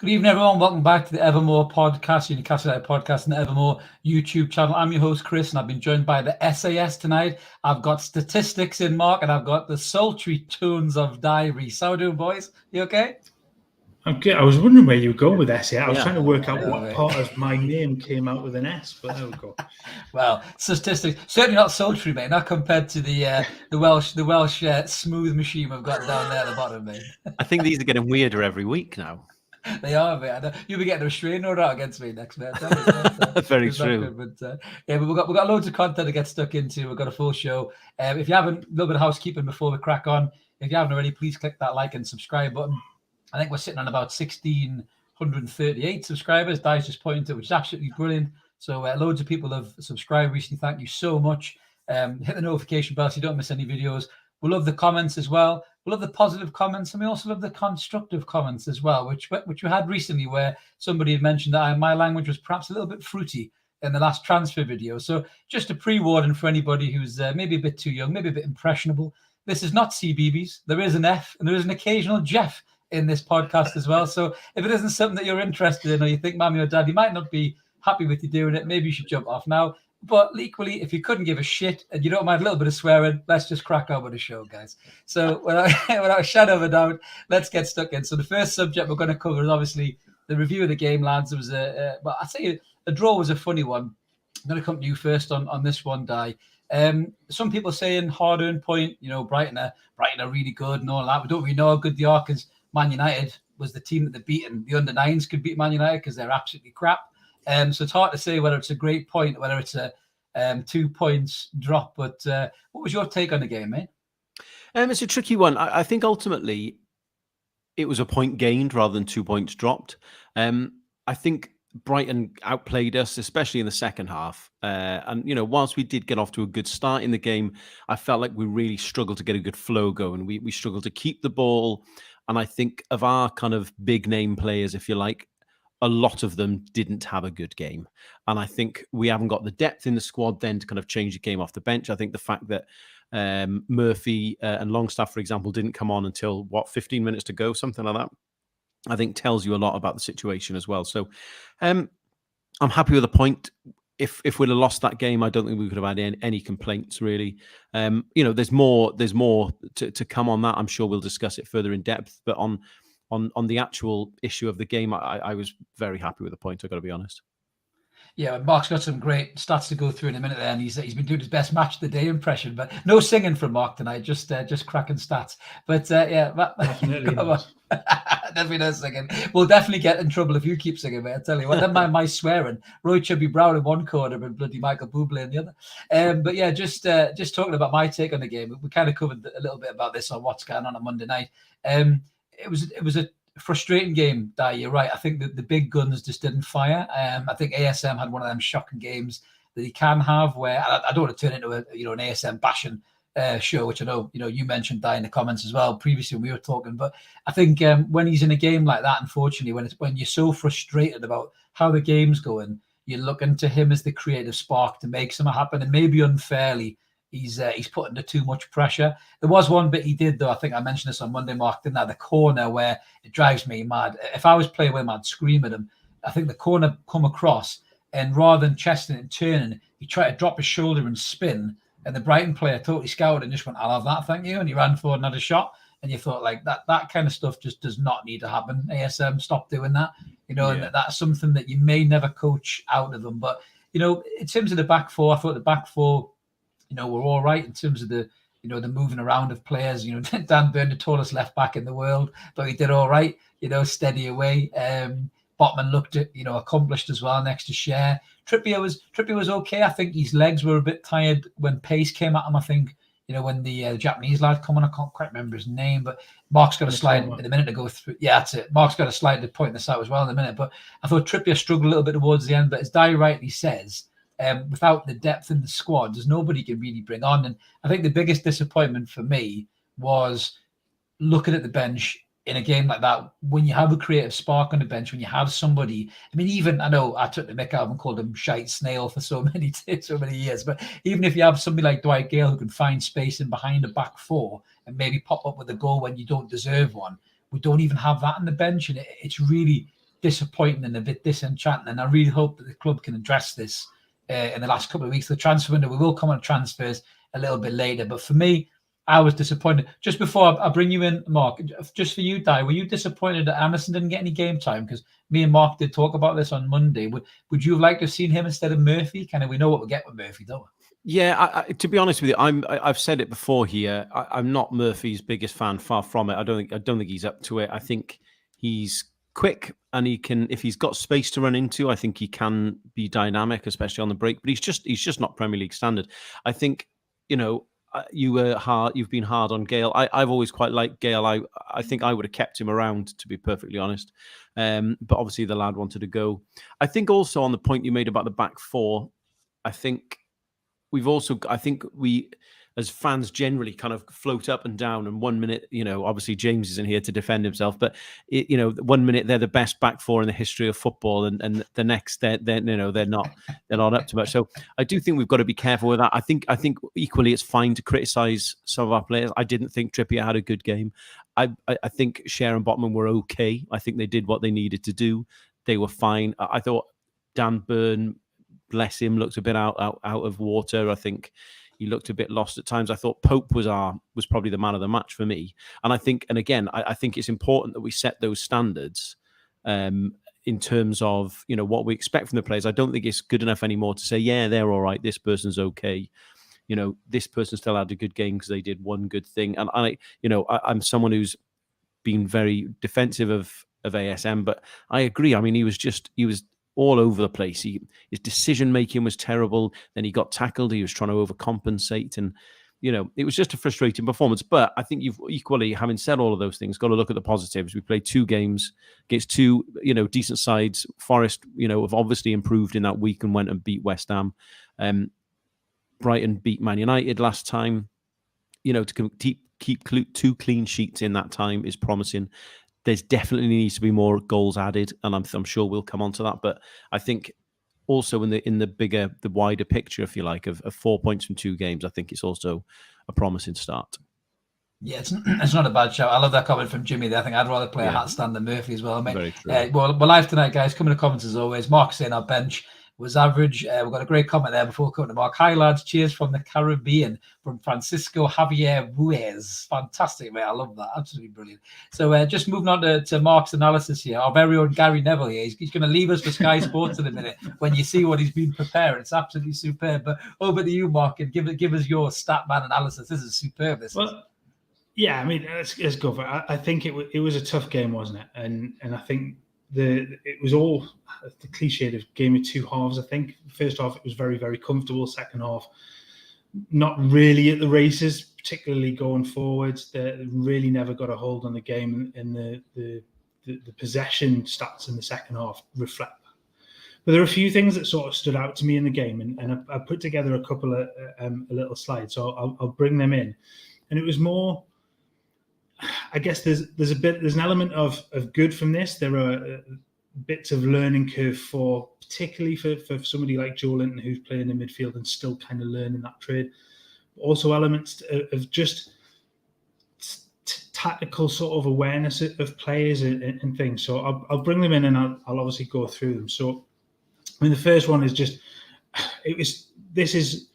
Good evening, everyone. Welcome back to the Evermore podcast, your Newcastle podcast, and the Evermore YouTube channel. I'm your host, Chris, and I've been joined by the SAS tonight. I've got statistics in Mark, and I've got the sultry tones of diary. So, how are you doing, boys? You okay? I'm good. I was wondering where you were going with SA. I was trying to work out what part of my name came out with an S, but there we go. Well, statistics certainly not sultry, mate. Not compared to the Welsh smooth machine we've got down there at the bottom, mate. I think these are getting weirder every week now. They are, mate. I know. You'll be getting a restraining order out against me next, mate. Very true. Good, but we've got loads of content to get stuck into. We've got a full show. If you haven't, a little bit of housekeeping before we crack on. If you haven't already, please click that like and subscribe button. I think we're sitting on about 1,638 subscribers. Di's just pointing to it, which is absolutely brilliant. So loads of people have subscribed recently. Thank you so much. Hit the notification bell so you don't miss any videos. We love the comments as well. We love the positive comments, and we also love the constructive comments as well, which we had recently where somebody had mentioned that my language was perhaps a little bit fruity in the last transfer video. So just a pre-warning for anybody who's maybe a bit too young, maybe a bit impressionable. This is not CBeebies. There is an F and there is an occasional Jeff in this podcast as well. So if it isn't something that you're interested in, or you think mommy or daddy might not be happy with you doing it, maybe you should jump off now. But equally, if you couldn't give a shit and you don't mind a little bit of swearing, let's just crack on with the show, guys. So without a shadow of a doubt, let's get stuck in. So the first subject we're going to cover is obviously the review of the game, lads. It was well, I'd say a draw was a funny one. I'm going to come to you first on this one, Di. Some people saying hard-earned point, Brighton are really good and all that. We don't really know how good they are because Man United was the team that they beat, and the under-9s could beat Man United because they're absolutely crap. So it's hard to say whether it's a great point, whether it's a 2 points drop. But what was your take on the game, mate? It's a tricky one. I think ultimately it was a point gained rather than 2 points dropped. I think Brighton outplayed us, especially in the second half. And, whilst we did get off to a good start in the game, I felt like we really struggled to get a good flow going. We struggled to keep the ball. And I think of our kind of big name players, if you like, a lot of them didn't have a good game. And I think we haven't got the depth in the squad then to kind of change the game off the bench. I think the fact that Murphy and Longstaff, for example, didn't come on until, 15 minutes to go, something like that, I think tells you a lot about the situation as well. So I'm happy with the point. If we'd have lost that game, I don't think we could have had any complaints, really. There's more to come on that. I'm sure we'll discuss it further in depth. But on the actual issue of the game, I was very happy with the point, I've got to be honest. Yeah, Mark's got some great stats to go through in a minute there, and he's been doing his best match of the day impression, but no singing from Mark tonight, just cracking stats. But Definitely definitely no singing. We'll definitely get in trouble if you keep singing, mate. I tell you what, never mind my swearing. Roy Chubby Brown in one corner and bloody Michael Bublé in the other. But yeah, just talking about my take on the game. We kind of covered a little bit about this on what's going on Monday night. It was a frustrating game, Di. You're right. I think that the big guns just didn't fire. I think ASM had one of them shocking games that he can have where I don't want to turn into an ASM bashing show, which I know you mentioned, Di, in the comments as well previously when we were talking. But I think when he's in a game like that, unfortunately, when you're so frustrated about how the game's going, you're looking to him as the creative spark to make something happen, and maybe unfairly he's put under too much pressure. There was one bit he did, though. I think I mentioned this on Monday, Mark, didn't I? The corner where it drives me mad. If I was playing with him, I'd scream at him. I think the corner come across, and rather than chesting it and turning, he tried to drop his shoulder and spin, and the Brighton player totally scouted and just went, "I'll have that, thank you," and he ran forward and had a shot. And you thought, like, that kind of stuff just does not need to happen. ASM, stop doing that. And that's something that you may never coach out of them. But, in terms of the back four, I thought the back four, we're all right in terms of the moving around of players. Dan Burn, the tallest left back in the world, but he did all right, steady away. Botman looked at, accomplished as well next to Cher. Trippier was okay. I think his legs were a bit tired when pace came at him. I think, when the Japanese lad come on, I can't quite remember his name, but Mark's got a slide in a minute to go through. Yeah, that's it. Mark's got a slide to point this out as well in a minute. But I thought Trippier struggled a little bit towards the end, but as Di rightly says, without the depth in the squad, there's nobody can really bring on. And I think the biggest disappointment for me was looking at the bench in a game like that, when you have a creative spark on the bench, when you have somebody, even I know I took the mick out and called him Shite Snail for so many years, but even if you have somebody like Dwight Gale who can find space in behind a back four and maybe pop up with a goal when you don't deserve one, we don't even have that on the bench, and it's really disappointing and a bit disenchanting. And I really hope that the club can address this in the last couple of weeks. The transfer window, we will come on transfers a little bit later. But for me, I was disappointed. Just before I bring you in, Mark, just for you, Di, were you disappointed that Anderson didn't get any game time? Because me and Mark did talk about this on Monday. Would you have liked to have seen him instead of Murphy? Kind of, we know what we get with Murphy, don't we? Yeah, to be honest with you, I've said it before here. I'm not Murphy's biggest fan, far from it. I don't think he's up to it. I think he's quick and he can, if he's got space to run into, I think he can be dynamic, especially on the break. But he's just not Premier League standard. I think, you've been hard on Gale. I've always quite liked Gale. I think I would have kept him around, to be perfectly honest. But obviously the lad wanted to go. I think also on the point you made about the back four, I think we, as fans generally, kind of float up and down. And 1 minute, obviously James isn't here to defend himself, but 1 minute they're the best back four in the history of football, and the next they're not up to much. So I do think we've got to be careful with that. I think equally it's fine to criticise some of our players. I didn't think Trippier had a good game. I think Cher and Botman were okay. I think they did what they needed to do. They were fine. I thought Dan Burn, bless him, looked a bit out of water. I think he looked a bit lost at times. I thought Pope was probably the man of the match for me. And I think it's important that we set those standards in terms of what we expect from the players. I don't think it's good enough anymore to say, yeah, they're all right, this person's okay. This person still had a good game because they did one good thing. And I'm someone who's been very defensive of ASM, but I agree. I mean, he was all over the place. His decision making was terrible. Then he got tackled. He was trying to overcompensate, and it was just a frustrating performance. But I think you've equally, having said all of those things, got to look at the positives. We played 2 games against 2 decent sides. Forest have obviously improved in that week and went and beat West Ham. Brighton beat Man United last time. To keep 2 clean sheets in that time is promising. There's definitely needs to be more goals added, and I'm sure we'll come on to that. But I think also in the wider picture, if you like, of 4 points from 2 games, I think it's also a promising start. Yeah, it's not a bad shout. I love that comment from Jimmy there. I think I'd rather play a hat stand than Murphy as well, mate. Very true. We're live tonight, guys. Come in the comments as always. Mark saying our bench was average. We've got a great comment there before coming to Mark. Hi, lads. Cheers from the Caribbean, from Francisco Javier Ruiz. Fantastic, mate. I love that. Absolutely brilliant. So just moving on to Mark's analysis here. Our very own Gary Neville here. He's going to leave us for Sky Sports in a minute when you see what he's been preparing. It's absolutely superb. But over to you, Mark, and give us your stat man analysis. This is superb. Yeah, I mean, let's go for it. I think it was a tough game, wasn't it? And I think it was all the cliche of game of 2 halves. I think first half it was very, very comfortable. Second half, not really at the races, particularly going forwards. They really never got a hold on the game, and the possession stats in the second half reflect that. But there are a few things that sort of stood out to me in the game, and I put together a couple of little slides, so I'll bring them in. And it was more, I guess there's an element of good from this. There are bits of learning curve particularly for somebody like Joe Linton, who's playing in midfield and still kind of learning that trade. Also elements of just tactical sort of awareness of players and things. So I'll bring them in and I'll obviously go through them. So I mean, the first one is this is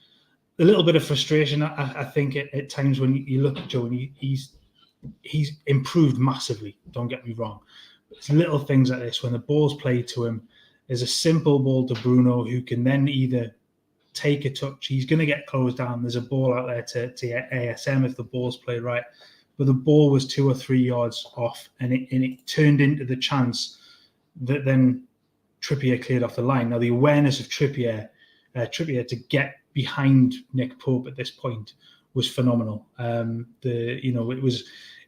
a little bit of frustration. I think at times when you look at Joe, and he's improved massively, don't get me wrong. But it's little things like this. When the ball's played to him, there's a simple ball to Bruno, who can then either take a touch, he's going to get closed down. There's a ball out there to ASM if the ball's played right. But the ball was 2 or 3 yards off, and it turned into the chance that then Trippier cleared off the line. Now, the awareness of Trippier to get behind Nick Pope at this point was phenomenal. It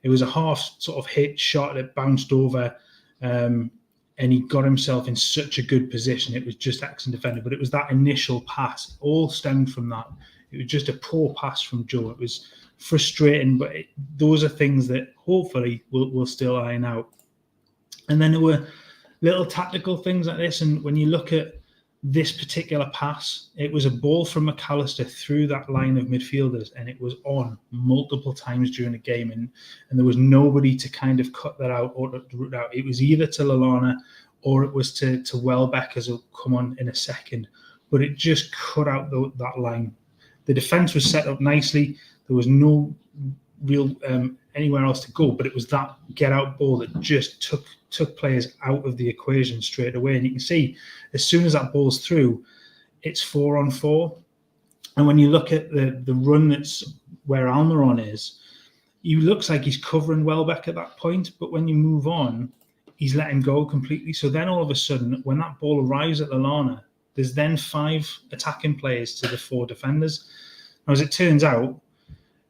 was a half sort of hit shot that bounced over, and he got himself in such a good position. It was just excellent defending, but it was that initial pass, all stemmed from that. It was just a poor pass from Joe. It was frustrating, but those are things that hopefully we'll still iron out. And then there were little tactical things like this, and when you look at this particular pass, it was a ball from McAllister through that line of midfielders, and it was on multiple times during the game, and there was nobody to kind of cut that out or to root out. It was either to Lallana or it was to Welbeck, as will come on in a second. But it just cut out that line. The defence was set up nicely. There was no real anywhere else to go, but it was that get-out ball that just took players out of the equation straight away. And you can see, as soon as that ball's through, it's 4-on-4. And when you look at the run that's where Almiron is, he looks like he's covering Welbeck at that point, but when you move on, he's let him go completely. So then all of a sudden, when that ball arrives at Lallana, there's then 5 attacking players to the 4 defenders. Now, as it turns out,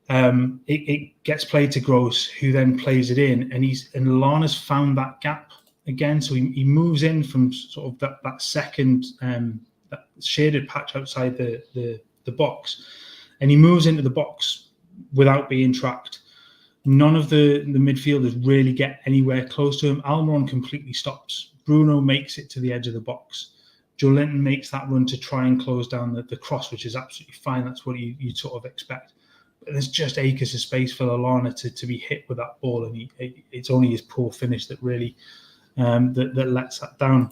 it gets played to Gross, who then plays it in, and Lallana's found that gap again. So he moves in from sort of that second that shaded patch outside the box, and he moves into the box without being tracked. None of the midfielders really get anywhere close to him. Almiron completely stops. Bruno makes it to the edge of the box. Joelinton makes that run to try and close down the cross, which is absolutely fine. That's what you sort of expect. But there's just acres of space for Lallana to be hit with that ball, and it's only his poor finish that really that lets that down.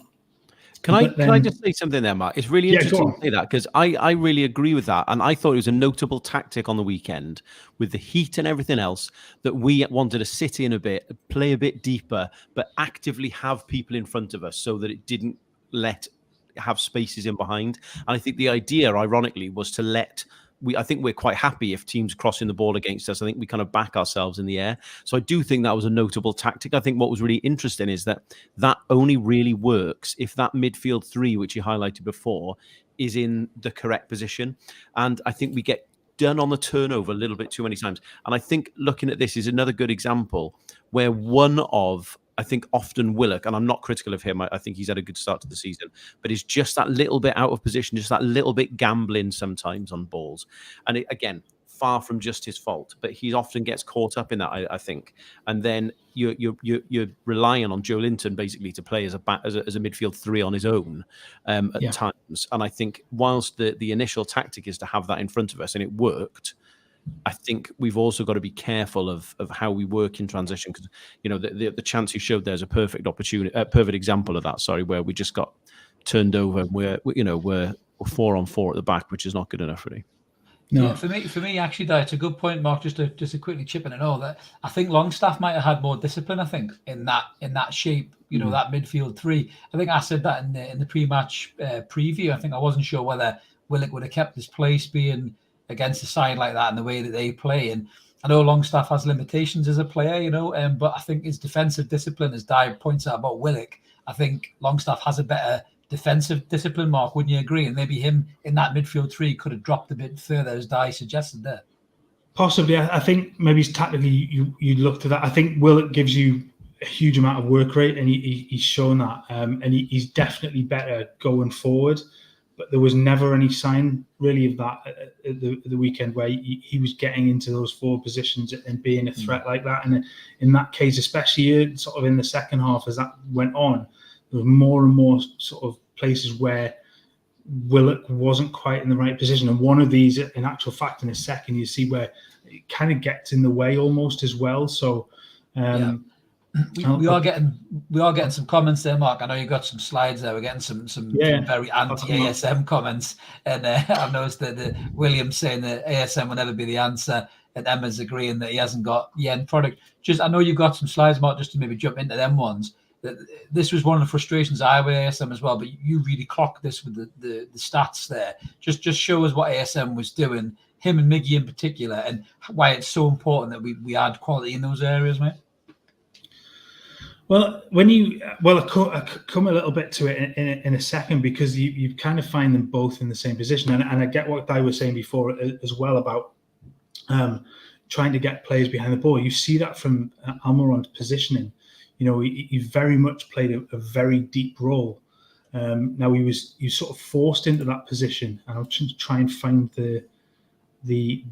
Can I just say something there, Mark? It's really interesting to say that, because I really agree with that. And I thought it was a notable tactic on the weekend, with the heat and everything else, that we wanted to sit in a bit, play a bit deeper, but actively have people in front of us so that it didn't have spaces in behind. And I think the idea, ironically, was to I think we're quite happy if teams crossing the ball against us. I think we kind of back ourselves in the air. So I do think that was a notable tactic. I think what was really interesting is that only really works if that midfield 3, which you highlighted before, is in the correct position. And I think we get done on the turnover a little bit too many times. And I think looking at this is another good example where I think often Willock, and I'm not critical of him, I think he's had a good start to the season, but he's just that little bit out of position, just that little bit gambling sometimes on balls. And again, far from just his fault, but he often gets caught up in that, I think. And then you're relying on Joelinton basically to play as a midfield 3 on his own at times. And I think whilst the initial tactic is to have that in front of us, and it worked, I think we've also got to be careful of how we work in transition, because the chance you showed there is a perfect example of that. Sorry, where we just got turned over and we're 4-on-4 at the back, which is not good enough, really. No, yeah, for me, actually, that's a good point, Mark. Just to quickly chip in and all that, I think Longstaff might have had more discipline. I think in that shape, that midfield 3. I think I said that in the pre-match preview. I think I wasn't sure whether Willock would have kept his place being against a side like that and the way that they play. And I know Longstaff has limitations as a player, but I think his defensive discipline, as Di points out about Willock, I think Longstaff has a better defensive discipline, Mark. Wouldn't you agree? And maybe him in that midfield 3 could have dropped a bit further, as Di suggested there. Possibly. I think maybe tactically you looked at that. I think Willock gives you a huge amount of work rate, and he's shown that. And he's definitely better going forward. But there was never any sign really of that at the weekend, where he was getting into those forward positions and being a threat like that. And in that case, especially sort of in the second half, as that went on, there was more and more sort of places where Willock wasn't quite in the right position. And one of these, in actual fact, in a second, you see where it kind of gets in the way almost as well. So we are getting some comments there, Mark. I know you got some slides there. We're getting some very anti-ASM comments, and I've noticed that William's saying that ASM will never be the answer, and Emma's agreeing that he hasn't got the end product. I know you've got some slides, Mark, just to maybe jump into them ones. This was one of the frustrations I have with ASM as well, but you really clocked this with the stats there. Just show us what ASM was doing, him and Miggy in particular, and why it's so important that we add quality in those areas, mate. Well, I come a little bit to it in a second, because you kind of find them both in the same position, and I get what Di was saying before as well about trying to get players behind the ball. You see that from Almiron's positioning. He very much played a very deep role. Now he was sort of forced into that position, and I'll try and find the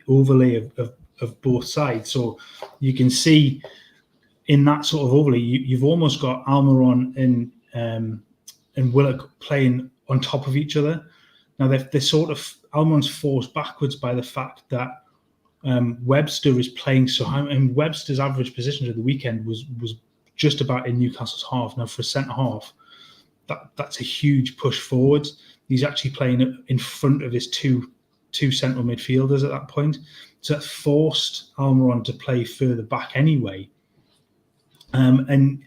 overlay of both sides, so you can see. In that sort of overlay, you've almost got Almiron and Willock playing on top of each other. Now they're sort of Almiron's forced backwards by the fact that Webster is playing so high, and Webster's average position of the weekend was just about in Newcastle's half. Now, for a centre half, that's a huge push forward. He's actually playing in front of his two central midfielders at that point. So that forced Almiron to play further back anyway. And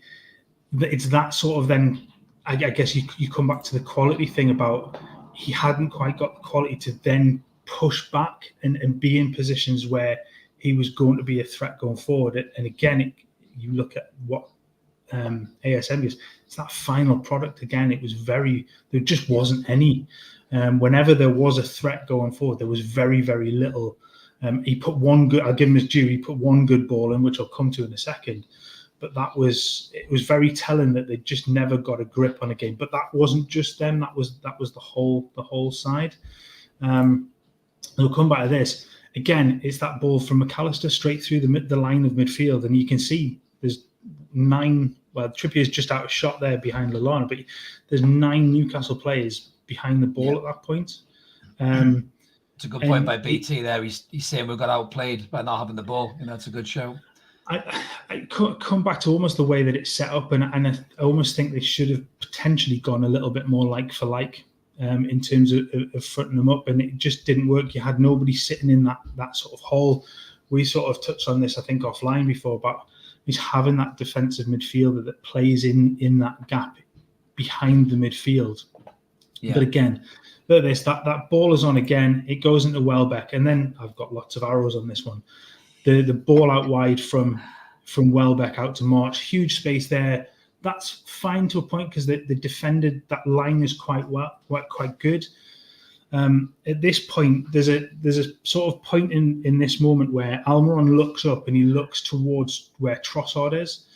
it's that sort of then, I guess you come back to the quality thing about he hadn't quite got the quality to then push back and be in positions where he was going to be a threat going forward. And again, you look at what ASM is, it's that final product again. There just wasn't any. Whenever there was a threat going forward, there was very, very little. He put one good, I'll give him his due, he put one good ball in, which I'll come to in a second. But it was very telling that they just never got a grip on a game. But that wasn't just them, that was the whole side. We'll come back to this. Again, it's that ball from McAllister straight through the line of midfield, and you can see there's 9. Well, Trippier's just out of shot there behind Lallana, but there's 9 Newcastle players behind the ball at that point. It's a good point by BT there. He's saying we got outplayed by not having the ball. That's a good show. I come back to almost the way that it's set up, and I almost think they should have potentially gone a little bit more like for like in terms of fronting them up, and it just didn't work. You had nobody sitting in that sort of hole. We sort of touched on this, I think, offline before, about is having that defensive midfielder that plays in that gap behind the midfield. Yeah. But again, look at this, that ball is on again. It goes into Welbeck, and then I've got lots of arrows on this one. The ball out wide from Welbeck out to March, huge space there. That's fine to a point because the defended that line is quite good. At this point, there's a sort of point in this moment where Almiron looks up and he looks towards where Trossard is,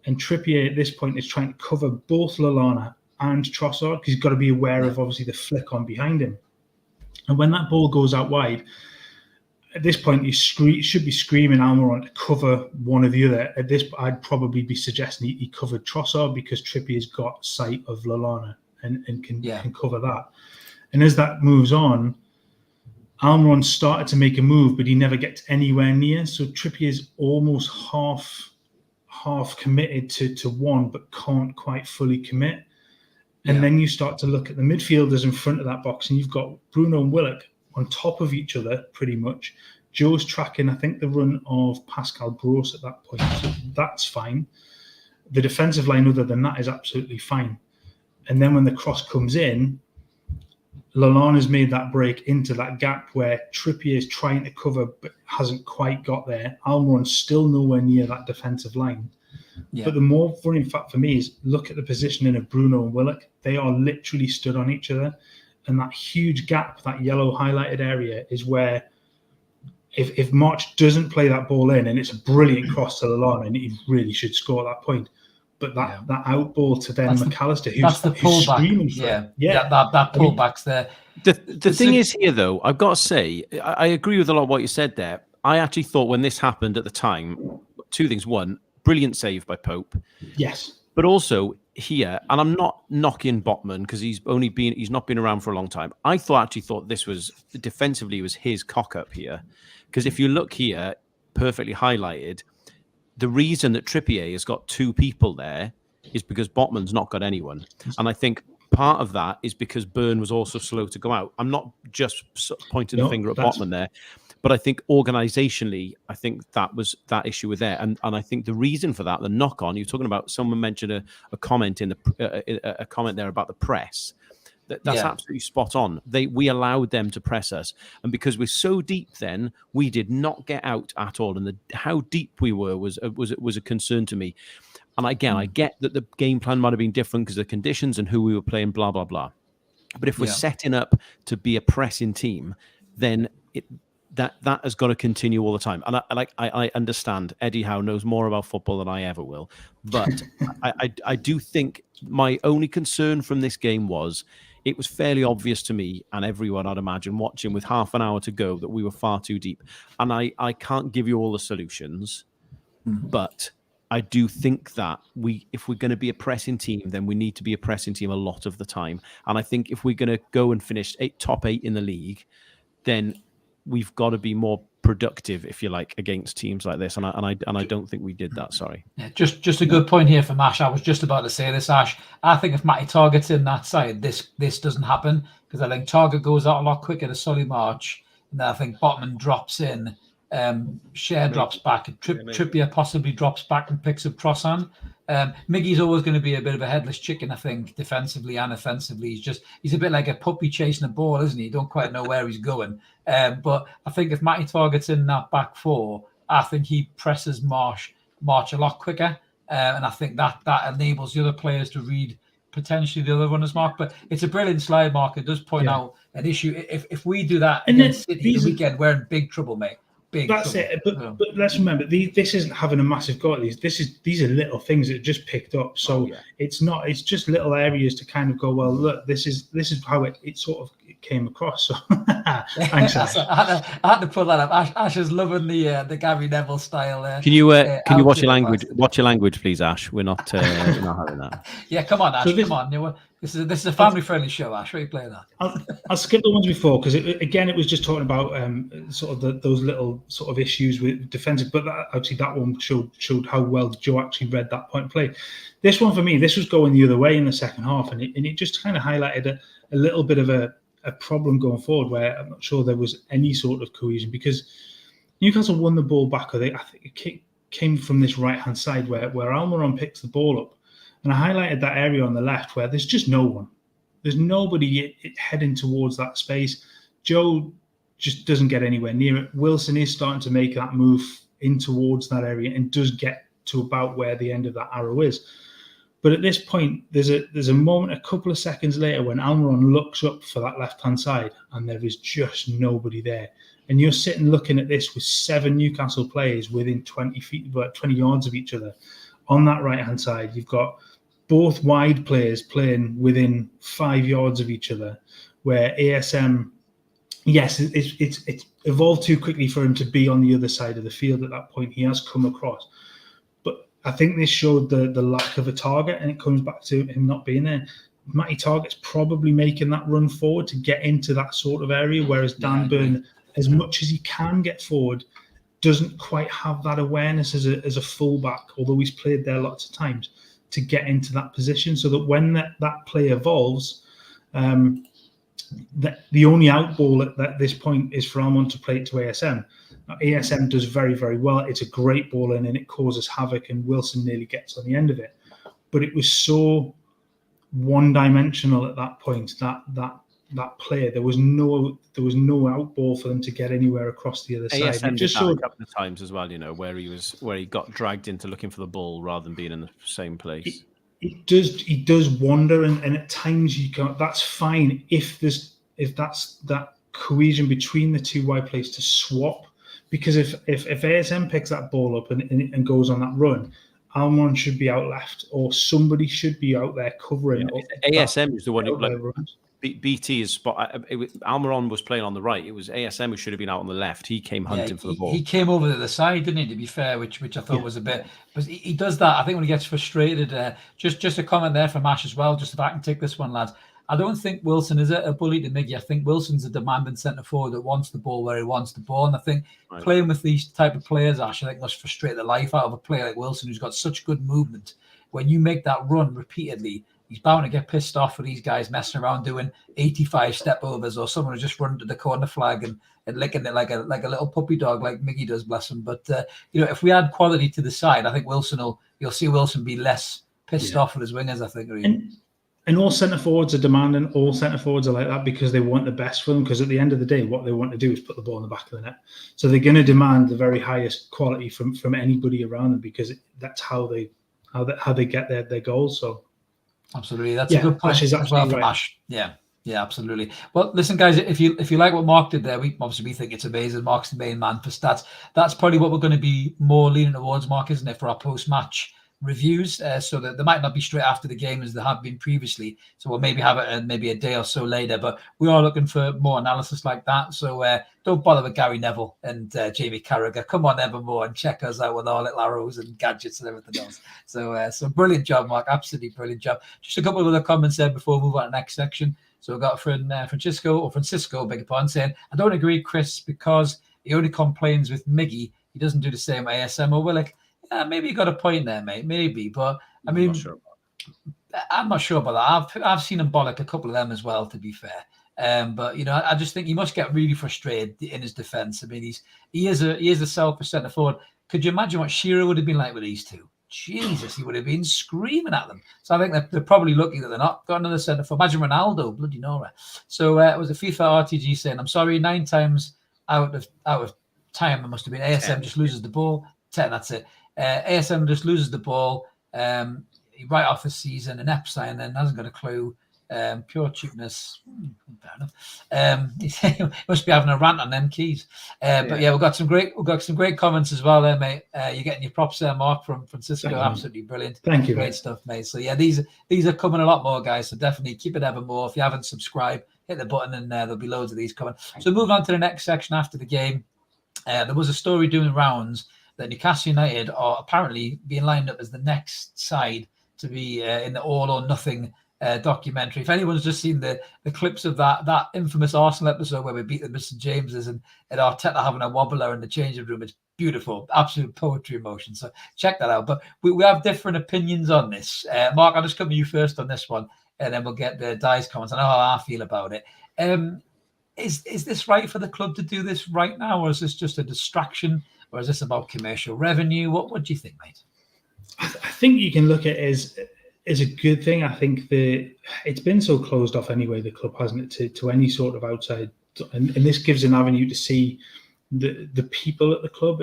and Trippier at this point is trying to cover both Lallana and Trossard because he's got to be aware of obviously the flick on behind him. And when that ball goes out wide, at this point you should be screaming Almiron to cover one or the other. At this, I'd probably be suggesting he covered Trossard because Trippier's got sight of Lallana and can cover that. And as that moves on, Almiron started to make a move, but he never gets anywhere near. So Trippier's almost half committed to one, but can't quite fully commit. And then you start to look at the midfielders in front of that box, and you've got Bruno and Willock on top of each other pretty much. Joe's tracking, I think, the run of Pascal Gross at that point. So that's fine. The defensive line, other than that, is absolutely fine. And then when the cross comes in, Lallana's made that break into that gap where Trippier is trying to cover but hasn't quite got there. Almiron's still nowhere near that defensive line. Yeah. But the more funny fact for me is look at the positioning of Bruno and Willock. They are literally stood on each other. And that huge gap, that yellow highlighted area, is where if March doesn't play that ball in, and it's a brilliant cross to Lallana, and he really should score at that point. But that out ball to then McAllister, who's screaming for it. That pullback's there. The thing is here, though, I've got to say, I agree with a lot of what you said there. I actually thought when this happened at the time, two things. One, brilliant save by Pope. Yes. But also here, and I'm not knocking Botman because he's not been around for a long time. I actually thought this was defensively was his cock up here. Because if you look here, perfectly highlighted, the reason that Trippier has got 2 people there is because Botman's not got anyone. And I think part of that is because Byrne was also slow to go out. I'm not just pointing the finger at Botman there, but I think organisationally, I think that issue was there. And I think the reason for that, the knock on, you're talking about, someone mentioned a comment in a comment there about the press. That's absolutely spot on. We allowed them to press us, and because we're so deep, then we did not get out at all. And how deep we were was a concern to me. And again, I get that the game plan might have been different because of the conditions and who we were playing, blah blah blah. But if we're setting up to be a pressing team, then that has got to continue all the time. And I understand Eddie Howe knows more about football than I ever will, but I do think my only concern from this game was, it was fairly obvious to me and everyone, I'd imagine, watching with half an hour to go, that we were far too deep. And I can't give you all the solutions, but I do think that if we're going to be a pressing team, then we need to be a pressing team a lot of the time. And I think if we're going to go and finish top 8 in the league, then we've got to be more productive, if you like, against teams like this. And I don't think we did that. Sorry. Yeah, just a good point here from Ash. I was just about to say this, Ash. I think if Matty Target's in that side, this doesn't happen, because I think Target goes out a lot quicker to Solly March, and then I think Botman drops in, Share drops back, Trippier possibly drops back and picks up Trossard. Miggy's always going to be a bit of a headless chicken, I think, defensively and offensively. He's a bit like a puppy chasing a ball, isn't he? You don't quite know where he's going. But I think if Matty Target's in that back four, I think he presses March a lot quicker, and I think that enables the other players to read potentially the other runners, Mark. But it's a brilliant slide, Mark. It does point out an issue. If we do that against City the weekend, we're in big trouble, mate. That's it. But let's remember, this isn't having a massive go at these. These are little things that are just picked up. So it's not. It's just little areas to kind of go, well, look, this is how it sort of came across. So thanks. I had to put that up. Ash is loving the Gary Neville style. Can you watch your language? Watch your language, please, Ash. We're not having that. Yeah, come on, Ash. Come on. This is a family-friendly show, Ash. Why are you playing that? I'll skip the ones before, because it was just talking about sort of those little sort of issues with defensive. But actually, that one showed how well Joe actually read that point of play. This one for me, this was going the other way in the second half, and it just kind of highlighted a little bit of a problem going forward, where I'm not sure there was any sort of cohesion, because Newcastle won the ball back. I think it came from this right-hand side where Almiron picks the ball up. And I highlighted that area on the left where there's just no one. There's nobody heading towards that space. Joe just doesn't get anywhere near it. Wilson is starting to make that move in towards that area and does get to about where the end of that arrow is. But at this point, there's a moment, a couple of seconds later, when Almiron looks up for that left-hand side, and there is just nobody there. And you're sitting looking at this with 7 Newcastle players within 20 yards of each other. On that right-hand side, you've got both wide players playing within 5 yards of each other, where ASM, yes, it's evolved too quickly for him to be on the other side of the field at that point. He has come across. But I think this showed the lack of a target, and it comes back to him not being there. Matty Target's probably making that run forward to get into that sort of area, whereas Dan Burn, as much as he can get forward, doesn't quite have that awareness as a fullback, although he's played there lots of times, to get into that position, so that when that play evolves, that the only outball at this point is for Almond to play it to ASM. Now, ASM does very, very well. It's a great ball in, and it causes havoc, and Wilson nearly gets on the end of it. But it was so one-dimensional at that point, that player. There was no outball for them to get anywhere across the other side. ASM just showed a couple of times as well, where he got dragged into looking for the ball rather than being in the same place. He does wander, and at times you can. That's fine if that's that cohesion between the two wide players to swap, because if ASM picks that ball up and goes on that run, Almiron should be out left, or somebody should be out there covering. Yeah, ASM is the one who BT is spot. Almiron was playing on the right. It was ASM who should have been out on the left. He came hunting for the ball. He came over to the side, didn't he? To be fair, which I thought was a bit. But he does that. I think when he gets frustrated. Just a comment there from Ash as well. Just if I can take this one, lads. I don't think Wilson is a bully to Miggy. I think Wilson's a demanding centre forward that wants the ball where he wants the ball. And I think playing with these type of players, Ash, I think must frustrate the life out of a player like Wilson, who's got such good movement. When you make that run repeatedly, he's bound to get pissed off with these guys messing around doing 85 step overs, or someone who just run to the corner flag and licking it like a little puppy dog, like Miggy does, bless him. But if we add quality to the side, I think you'll see Wilson be less pissed off with his wingers, I think. Really. And all centre forwards are demanding. All centre forwards are like that because they want the best for them. Because at the end of the day, what they want to do is put the ball in the back of the net. So they're going to demand the very highest quality from anybody around them, because that's how they get their goals. So. Absolutely, that's a good point as well from Ash. Yeah, absolutely. Well, listen, guys, if you like what Mark did there, we think it's amazing. Mark's the main man for stats. That's probably what we're going to be more leaning towards, Mark, isn't it, for our post-match reviews? So that they might not be straight after the game as they have been previously. So we'll maybe have it maybe a day or so later. But we are looking for more analysis like that. So don't bother with Gary Neville and Jamie Carragher. Come on, Evermore, and check us out with our little arrows and gadgets and everything else. So brilliant job, Mark. Absolutely brilliant job. Just a couple of other comments there before we move on to the next section. So we've got Francisco, beg your pardon, saying, I don't agree, Chris, because He only complains with Miggy. He doesn't do the same with ASM or Willock. Yeah, maybe you got a point there, mate. Maybe, but I mean, I'm not sure about that. I've seen him bollock a couple of them as well, to be fair. But I just think he must get really frustrated in his defence. I mean, he is a selfish centre forward. Could you imagine what Shearer would have been like with these two? Jesus, he would have been screaming at them. So I think they're probably lucky that they're not got another centre forward. Imagine Ronaldo, bloody Nora. So it was a FIFA RTG saying, "I'm sorry, 9 times out of time it must have been ASM 10. Just loses the ball. 10, that's it. ASM just loses the ball. Right off the season, and Epstein then hasn't got a clue. Pure cheapness. Fair enough. He must be having a rant on them keys. But yeah, we've got some great comments as well there, mate. You're getting your props there, Mark, from Francisco. Absolutely brilliant. Thank you. Great stuff, mate. So yeah, these are coming a lot more, guys. So definitely keep it ever more. If you haven't subscribed, hit the button, and there'll be loads of these coming. So moving on to the next section after the game. There was a story doing rounds that Newcastle United are apparently being lined up as the next side to be in the All or Nothing documentary. If anyone's just seen the clips of that infamous Arsenal episode where we beat the Mr. Jameses and Arteta having a wobbler in the changing room, it's beautiful, absolute poetry in motion. So check that out. But we have different opinions on this. Mark, I'll just come to you first on this one, and then we'll get the Di's comments. I know how I feel about it. Is this right for the club to do this right now, or is this just a distraction, or is this about commercial revenue? What do you think, mate? I think you can look at it as a good thing. I think it's been so closed off anyway, the club, hasn't it, to any sort of outside, and this gives an avenue to see the people at the club.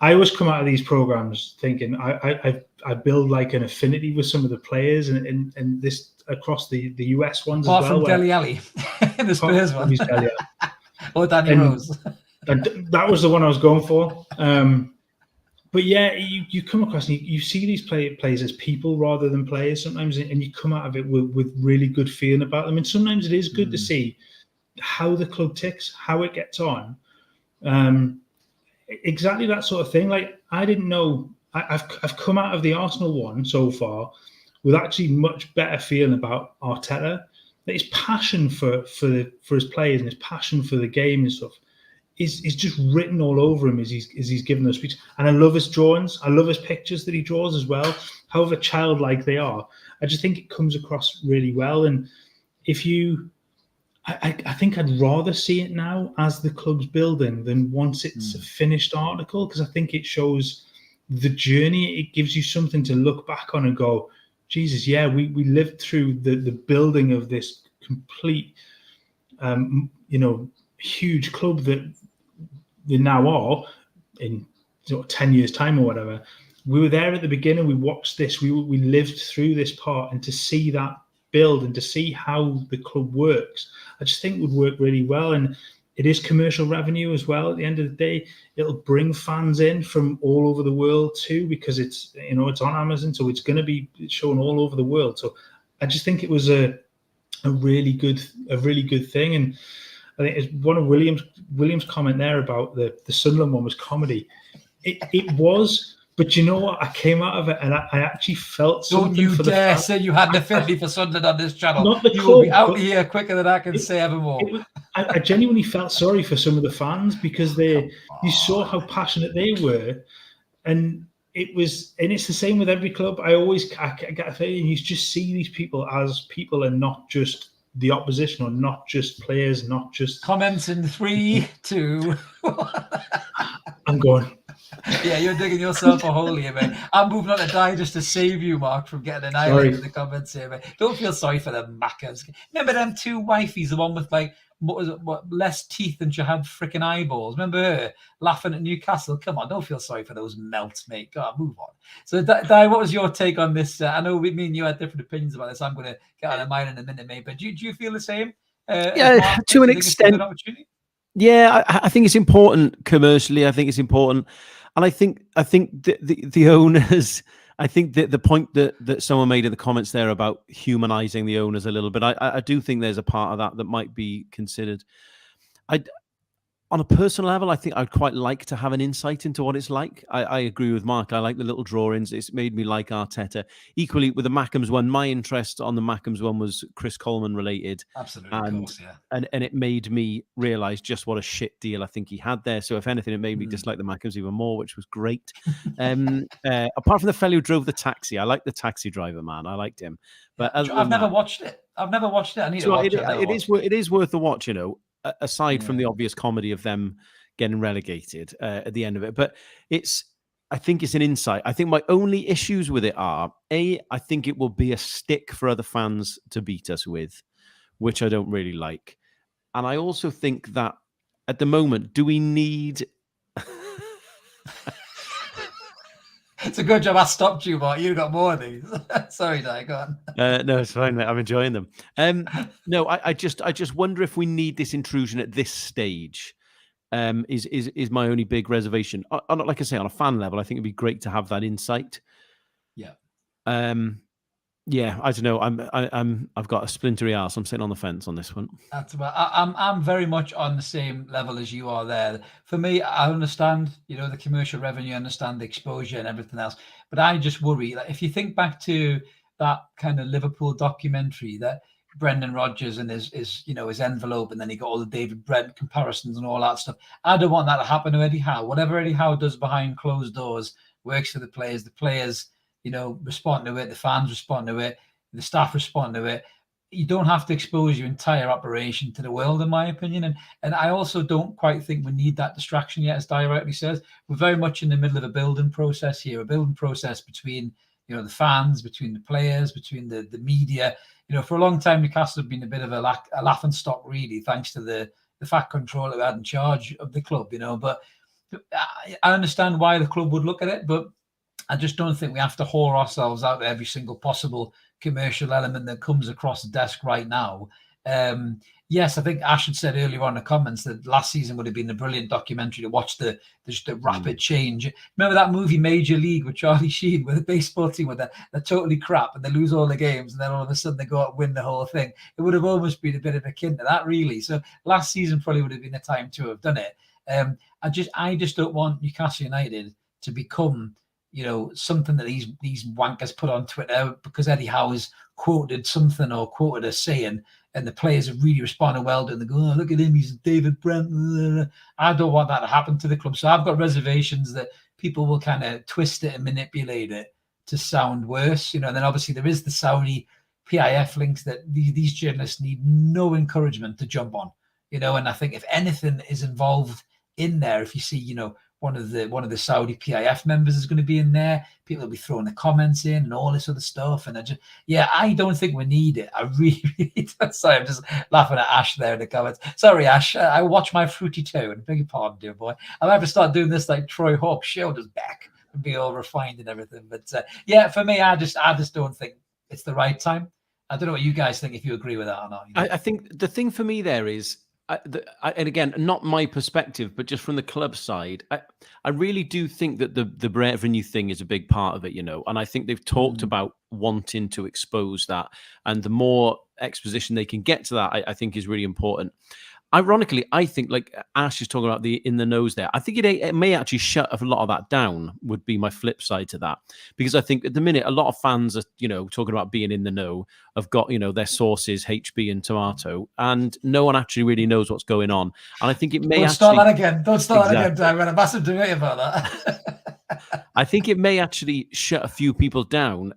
I always come out of these programs thinking I build like an affinity with some of the players, and this across the US ones apart as well. Apart from Dele Alli, the Spurs one, or Danny Rose. That was the one I was going for. But yeah, you come across and you see these players as people rather than players sometimes, and you come out of it with really good feeling about them. And sometimes it is good to see how the club ticks, how it gets on. Exactly that sort of thing. Like, I didn't know. I've come out of the Arsenal one so far with actually much better feeling about Arteta. That his passion for his players and his passion for the game and stuff is just written all over him as he's given those speeches. And I love his drawings. I love his pictures that he draws as well. However childlike they are, I just think it comes across really well. And I think I'd rather see it now as the club's building than once it's a finished article, because I think it shows the journey. It gives you something to look back on and go, Jesus, yeah, we lived through the building of this complete, huge club that they now are in 10 years' time or whatever. We were there at the beginning. We watched this. We lived through this part, and to see that build and to see how the club works, I just think would work really well. And it is commercial revenue as well. At the end of the day, it'll bring fans in from all over the world too, because it's on Amazon, so it's going to be shown all over the world. So I just think it was a really good thing. And I think it's one of William's comment there about the Sunderland one was comedy. It was, but you know what? I came out of it and I actually felt something. Don't you for dare the say you had an affinity for Sunderland on this channel. Not the you club, will be out here quicker than I can say evermore. I genuinely felt sorry for some of the fans, because you saw how passionate they were, and it's the same with every club. I get a feeling you just see these people as people and not just the opposition, or not just players, not just comments in 3, 2. I'm going. Yeah, you're digging yourself a hole here, mate. I'm moving on to die just to save you, Mark, from getting annihilated in the comments here, mate. Don't feel sorry for them mackers. Remember them two wifeys, the one with less teeth than she had freaking eyeballs? Remember her laughing at Newcastle? Come on, don't feel sorry for those melts, mate. Go on, move on. So, Di, what was your take on this? I know me and you had different opinions about this. I'm going to get on mine in a minute, mate. But do you feel the same? Yeah, to an extent. Yeah, I think it's important commercially. I think it's important, and I think the owners. I think that the point that someone made in the comments there about humanizing the owners a little bit, I do think there's a part of that might be considered. On a personal level, I think I'd quite like to have an insight into what it's like. I agree with Mark. I like the little drawings. It's made me like Arteta. Equally, with the Mackems one, my interest on the Mackems one was Chris Coleman related. Absolutely, of And, course, yeah. and it made me realise just what a shit deal I think he had there. So if anything, it made me dislike the Mackems even more, which was great. Apart from the fellow who drove the taxi, I like the taxi driver, man. I liked him. But Yeah. I've never watched it. I need to watch it. It is worth a watch, aside from the obvious comedy of them getting relegated at the end of it. But I think it's an insight. I think my only issues with it are, I think it will be a stick for other fans to beat us with, which I don't really like. And I also think that at the moment, do we need... It's a good job I stopped you, Mark. You got more of these. Sorry, Di, go on. No, it's fine, mate. I'm enjoying them. No, I just wonder if we need this intrusion at this stage. Is my only big reservation. Like I say, on a fan level, I think it'd be great to have that insight. Yeah. Yeah, I don't know. I've got a splintery arse. I'm sitting on the fence on this one. That's about. I'm very much on the same level as you are there. For me, I understand, the commercial revenue, I understand the exposure and everything else, but I just worry that if you think back to that kind of Liverpool documentary, that Brendan Rodgers and his envelope, and then he got all the David Brent comparisons and all that stuff. I don't want that to happen to Eddie Howe. Whatever Eddie Howe does behind closed doors works for the players. The players, respond to it. The fans respond to it. The staff respond to it. You don't have to expose your entire operation to the world, in my opinion. And I also don't quite think we need that distraction yet, as Di rightly says. We're very much in the middle of a building process here, a building process between, the fans, between the players, between the media. For a long time, Newcastle have been a bit of a laughing stock, really, thanks to the fat controller who had in charge of the club, But I understand why the club would look at it, but I just don't think we have to whore ourselves out every single possible commercial element that comes across the desk right now. Yes, I think Ash had said earlier on in the comments that last season would have been a brilliant documentary to watch the rapid change. Remember that movie Major League with Charlie Sheen, with the baseball team, where they're totally crap and they lose all the games, and then all of a sudden they go out and win the whole thing. It would have almost been a bit of akin to that, really. So last season probably would have been the time to have done it. I just don't want Newcastle United to become something that these wankers put on Twitter because Eddie Howe has quoted something or quoted a saying, and the players have really responded well to it. And they go, "Oh, look at him, he's David Brent." I don't want that to happen to the club. So I've got reservations that people will kind of twist it and manipulate it to sound worse. And then obviously there is the Saudi PIF links that these journalists need no encouragement to jump on. And I think if anything is involved in there, if you see, one of the Saudi PIF members is going to be in there, people will be throwing the comments in and all this other stuff. And I don't think we need it. I really sorry, I'm just laughing at Ash there in the comments. Sorry, Ash, I watch my fruity tone. Beg your pardon, dear boy. I'll have to start doing this like Troy Hawk's shoulders back and be all refined and everything. But for me, I just don't think it's the right time. I don't know what you guys think, if you agree with that or not. I think the thing for me there is, and again, not my perspective, but just from the club side, I really do think that the revenue thing is a big part of it, and I think they've talked about wanting to expose that, and the more exposition they can get to that, I think is really important. Ironically, I think, like Ash is talking about the in the nose there, I think it may actually shut a lot of that down, would be my flip side to that. Because I think at the minute, a lot of fans are, talking about being in the know, have got, their sources, HB and Tomato, and no one actually really knows what's going on. And I think it may start that again. Don't start that again, Dan. We're in a massive debate about that. I think it may actually shut a few people down,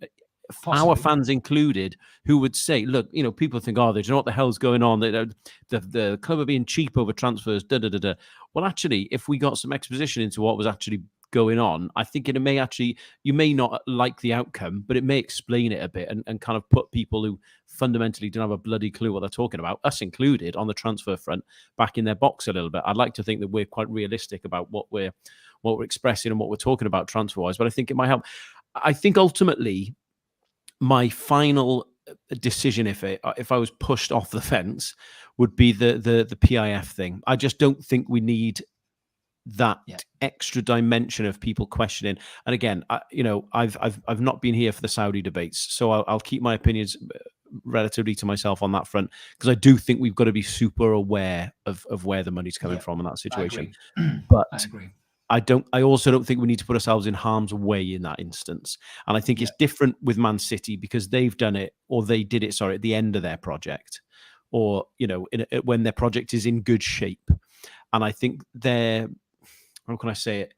possibly, our fans included, who would say, look, people think, do you know what the hell's going on? The club are being cheap over transfers, da-da-da-da. Well, actually, if we got some exposition into what was actually going on, I think it may actually, you may not like the outcome, but it may explain it a bit and kind of put people who fundamentally don't have a bloody clue what they're talking about, us included, on the transfer front, back in their box a little bit. I'd like to think that we're quite realistic about what we're expressing and what we're talking about transfer-wise, but I think it might help. I think ultimately, my final decision, if I was pushed off the fence, would be the PIF thing. I just don't think we need that extra dimension of people questioning. And again, I've not been here for the Saudi debates, so I'll keep my opinions relatively to myself on that front, because I do think we've got to be super aware of where the money's coming from in that situation. But I agree. I also don't think we need to put ourselves in harm's way in that instance. And I think it's different with Man City because they've done it, or they did it, sorry, at the end of their project, or, when their project is in good shape. And I think how can I say it?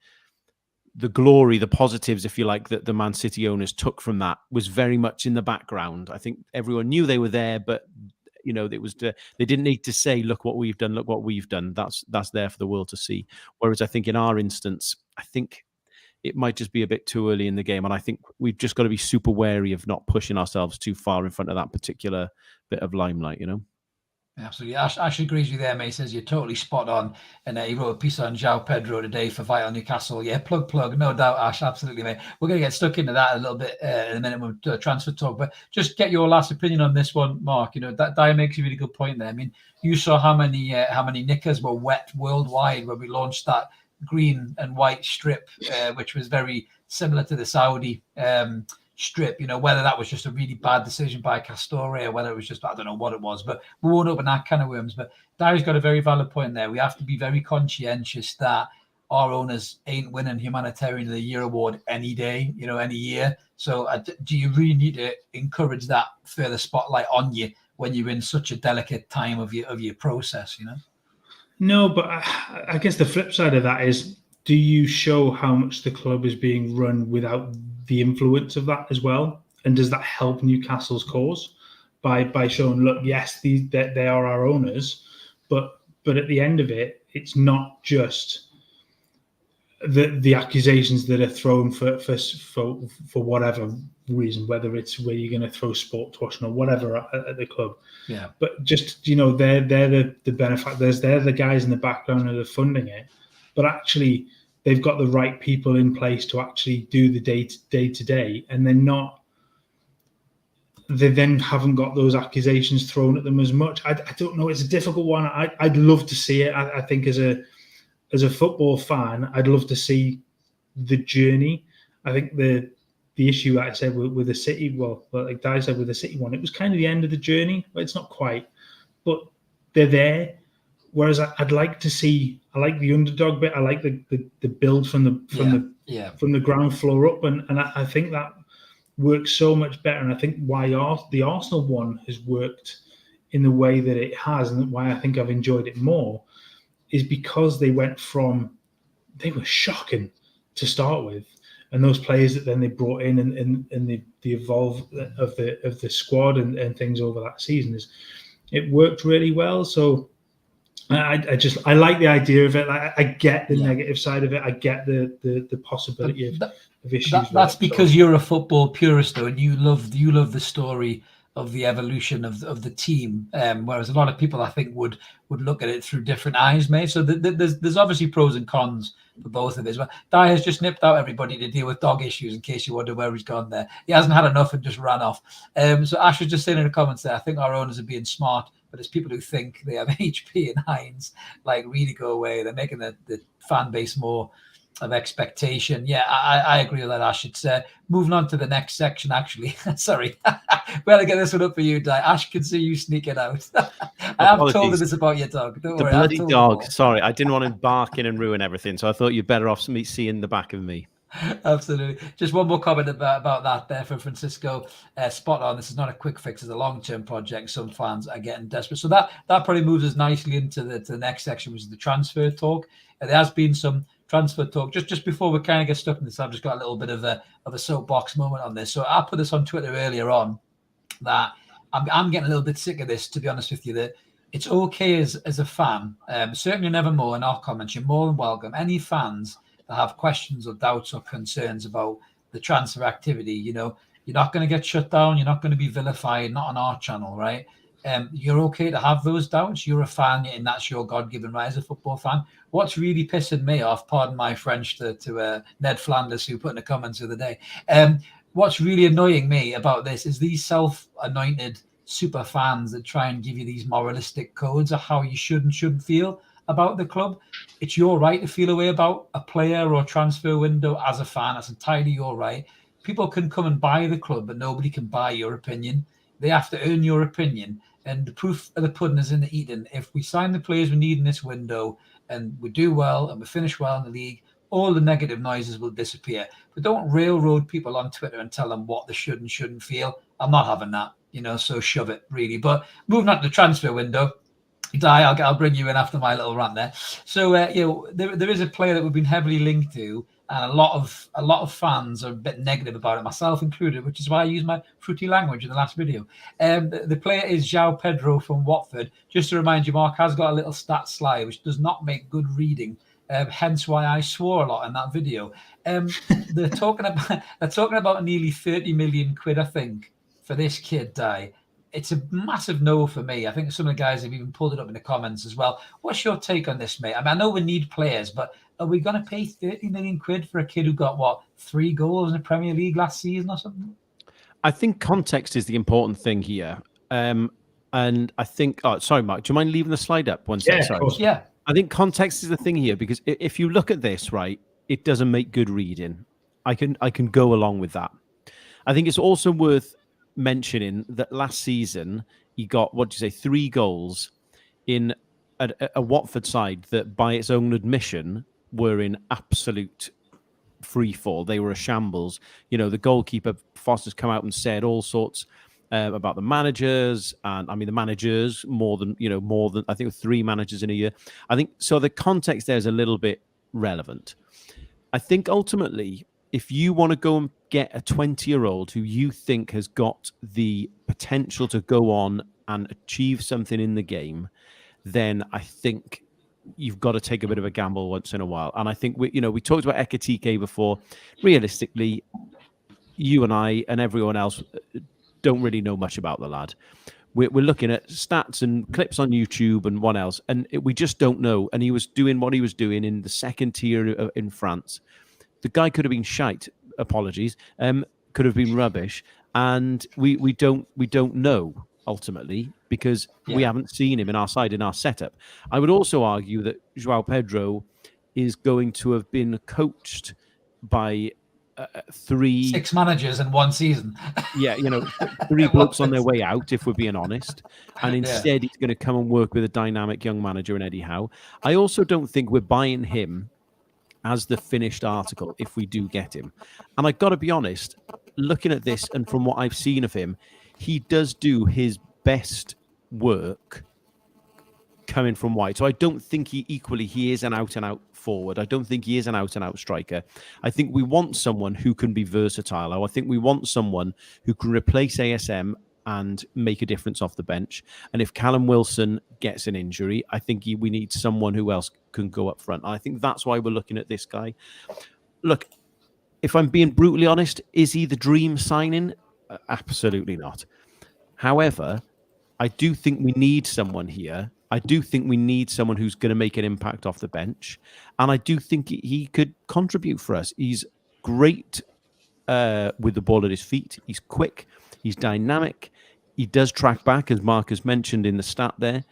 The glory, the positives, if you like, that the Man City owners took from that was very much in the background. I think everyone knew they were there, but they didn't need to say, look what we've done, look what we've done. That's there for the world to see. Whereas I think in our instance, I think it might just be a bit too early in the game. And I think we've just got to be super wary of not pushing ourselves too far in front of that particular bit of limelight, Absolutely. Ash agrees with you there, mate. He says you're totally spot on. And he wrote a piece on João Pedro today for Vital Newcastle. Yeah, plug. No doubt, Ash. Absolutely, mate. We're going to get stuck into that a little bit in a minute with transfer talk. But just get your last opinion on this one, Mark. That Dyer makes a really good point there. I mean, you saw how many knickers were wet worldwide when we launched that green and white strip, which was very similar to the Saudi strip, whether that was just a really bad decision by Castore or whether it was just, I don't know what it was, but we won't open that can of worms. But Dyer's got a very valid point there. We have to be very conscientious that our owners ain't winning Humanitarian of the Year award any day, any year. So do you really need to encourage that further spotlight on you when you're in such a delicate time of your process, No, but I guess the flip side of that is, do you show how much the club is being run without the influence of that as well? And does that help Newcastle's cause by showing, look, yes, they are our owners, but at the end of it, it's not just the accusations that are thrown for whatever reason, whether it's where you're going to throw sport washing or whatever at the club. Yeah. But just, they're the benefactors, they're the guys in the background that are funding it. But actually, they've got the right people in place to actually do the day-to-day, and they then haven't got those accusations thrown at them as much. I don't know. It's a difficult one. I'd love to see it. I think as a football fan, I'd love to see the journey. I think the issue that I said with the City, like Di said with the City one, it was kind of the end of the journey. It's not quite, but they're there. Whereas I'd like to see, I like the underdog bit. I like the build from the ground floor up, and I think that works so much better. And I think why the Arsenal one has worked in the way that it has, and why I think I've enjoyed it more, is because they were shocking to start with, and those players that then they brought in and the evolve of the squad and things over that season it worked really well. So. I like the idea of it. I get the negative side of it. I get the possibility of issues. That's because you're a football purist, though, and you love the story of the evolution of the team. Whereas a lot of people, I think, would look at it through different eyes, mate. So there's obviously pros and cons for both of it. Well, Dyer has just nipped out everybody to deal with dog issues, in case you wonder where he's gone there. He hasn't had enough and just ran off. So Ash was just saying in the comments there, I think our owners are being smart. But there's people who think they have HP and Heinz, like, really go away. They're making the fan base more of expectation. Yeah, I agree with that, Ash. It's moving on to the next section, actually. Sorry. Better get this one up for you, Di. Ash can see you sneaking out. I have told her this about your dog. Don't worry. Bloody dog. Sorry, I didn't want to bark in and ruin everything, so I thought you're better off seeing the back of me. Absolutely. Just one more comment about that there from Francisco. Spot on. This is not a quick fix. It's a long-term project. Some fans are getting desperate. So that probably moves us nicely into the next section, which is the transfer talk. There has been some transfer talk. Just before we kind of get stuck in this, I've just got a little bit of a soapbox moment on this. So I put this on Twitter earlier on that I'm getting a little bit sick of this, to be honest with you, that it's okay as a fan, certainly Nevermore in our comments, you're more than welcome. Any fans that have questions or doubts or concerns about the transfer activity, you're not going to get shut down. You're not going to be vilified, not on our channel, right? You're okay to have those doubts. You're a fan, and that's your God-given right as a football fan. What's really pissing me off, pardon my French to Ned Flanders, who put in the comments the other day, what's really annoying me about this is these self-anointed super fans that try and give you these moralistic codes of how you should and shouldn't feel about the club. It's your right to feel a way about a player or transfer window as a fan. That's entirely your right. People can come and buy the club, but nobody can buy your opinion. They have to earn your opinion. And the proof of the pudding is in the eating. If we sign the players we need in this window and we do well and we finish well in the league, all the negative noises will disappear. But don't railroad people on Twitter and tell them what they should and shouldn't feel. I'm not having that, so shove it, really. But moving on to the transfer window, Di, I'll bring you in after my little rant there. So, there is a player that we've been heavily linked to, and a lot of fans are a bit negative about it, myself included, which is why I used my fruity language in the last video. The player is João Pedro from Watford. Just to remind you, Mark has got a little stat slide, which does not make good reading. Hence why I swore a lot in that video. They're talking about nearly 30 million quid, I think, for this kid, Di. It's a massive no for me. I think some of the guys have even pulled it up in the comments as well. What's your take on this, mate? I mean, I know we need players, but are we going to pay 30 million quid for a kid who got, 3 goals in the Premier League last season or something? I think context is the important thing here. And I think, sorry, Mark, do you mind leaving the slide up one second? Of course. Yeah. I think context is the thing here, because if you look at this, right, it doesn't make good reading. I can go along with that. I think it's also worth mentioning that last season he got 3 goals in a Watford side that, by its own admission, were in absolute free fall. They were a shambles. The goalkeeper Foster's come out and said all sorts about the managers, and I mean the managers more than I think 3 managers in a year. I think so. The context there is a little bit relevant. I think ultimately, if you want to go and get a 20-year-old who you think has got the potential to go on and achieve something in the game, then I think you've got to take a bit of a gamble once in a while. And I think we talked about Ekitike before. Realistically, you and I and everyone else don't really know much about the lad. We're looking at stats and clips on YouTube and what else, and we just don't know. And he was doing what he was doing in the second tier in France. The guy could have been shite. Apologies. Could have been rubbish, and we don't know ultimately, because we haven't seen him in our side, in our setup. I would also argue that João Pedro is going to have been coached by 6 managers in one season. 3 blokes on their way out, if we're being honest. And instead, he's going to come and work with a dynamic young manager in Eddie Howe. I also don't think we're buying him as the finished article if we do get him. And I've got to be honest, looking at this and from what I've seen of him, he does do his best work coming from wide. So I don't think he is an out-and-out forward. I don't think he is an out-and-out striker. I think we want someone who can be versatile. I think we want someone who can replace ASM and make a difference off the bench. And if Callum Wilson gets an injury, I think we need someone who else can go up front. I think that's why we're looking at this guy. Look, if I'm being brutally honest, is he the dream signing? Absolutely not. However, I do think we need someone here. I do think we need someone who's going to make an impact off the bench. And I do think he could contribute for us. He's great with the ball at his feet. He's quick. He's dynamic. He does track back, as Mark has mentioned in the stat there.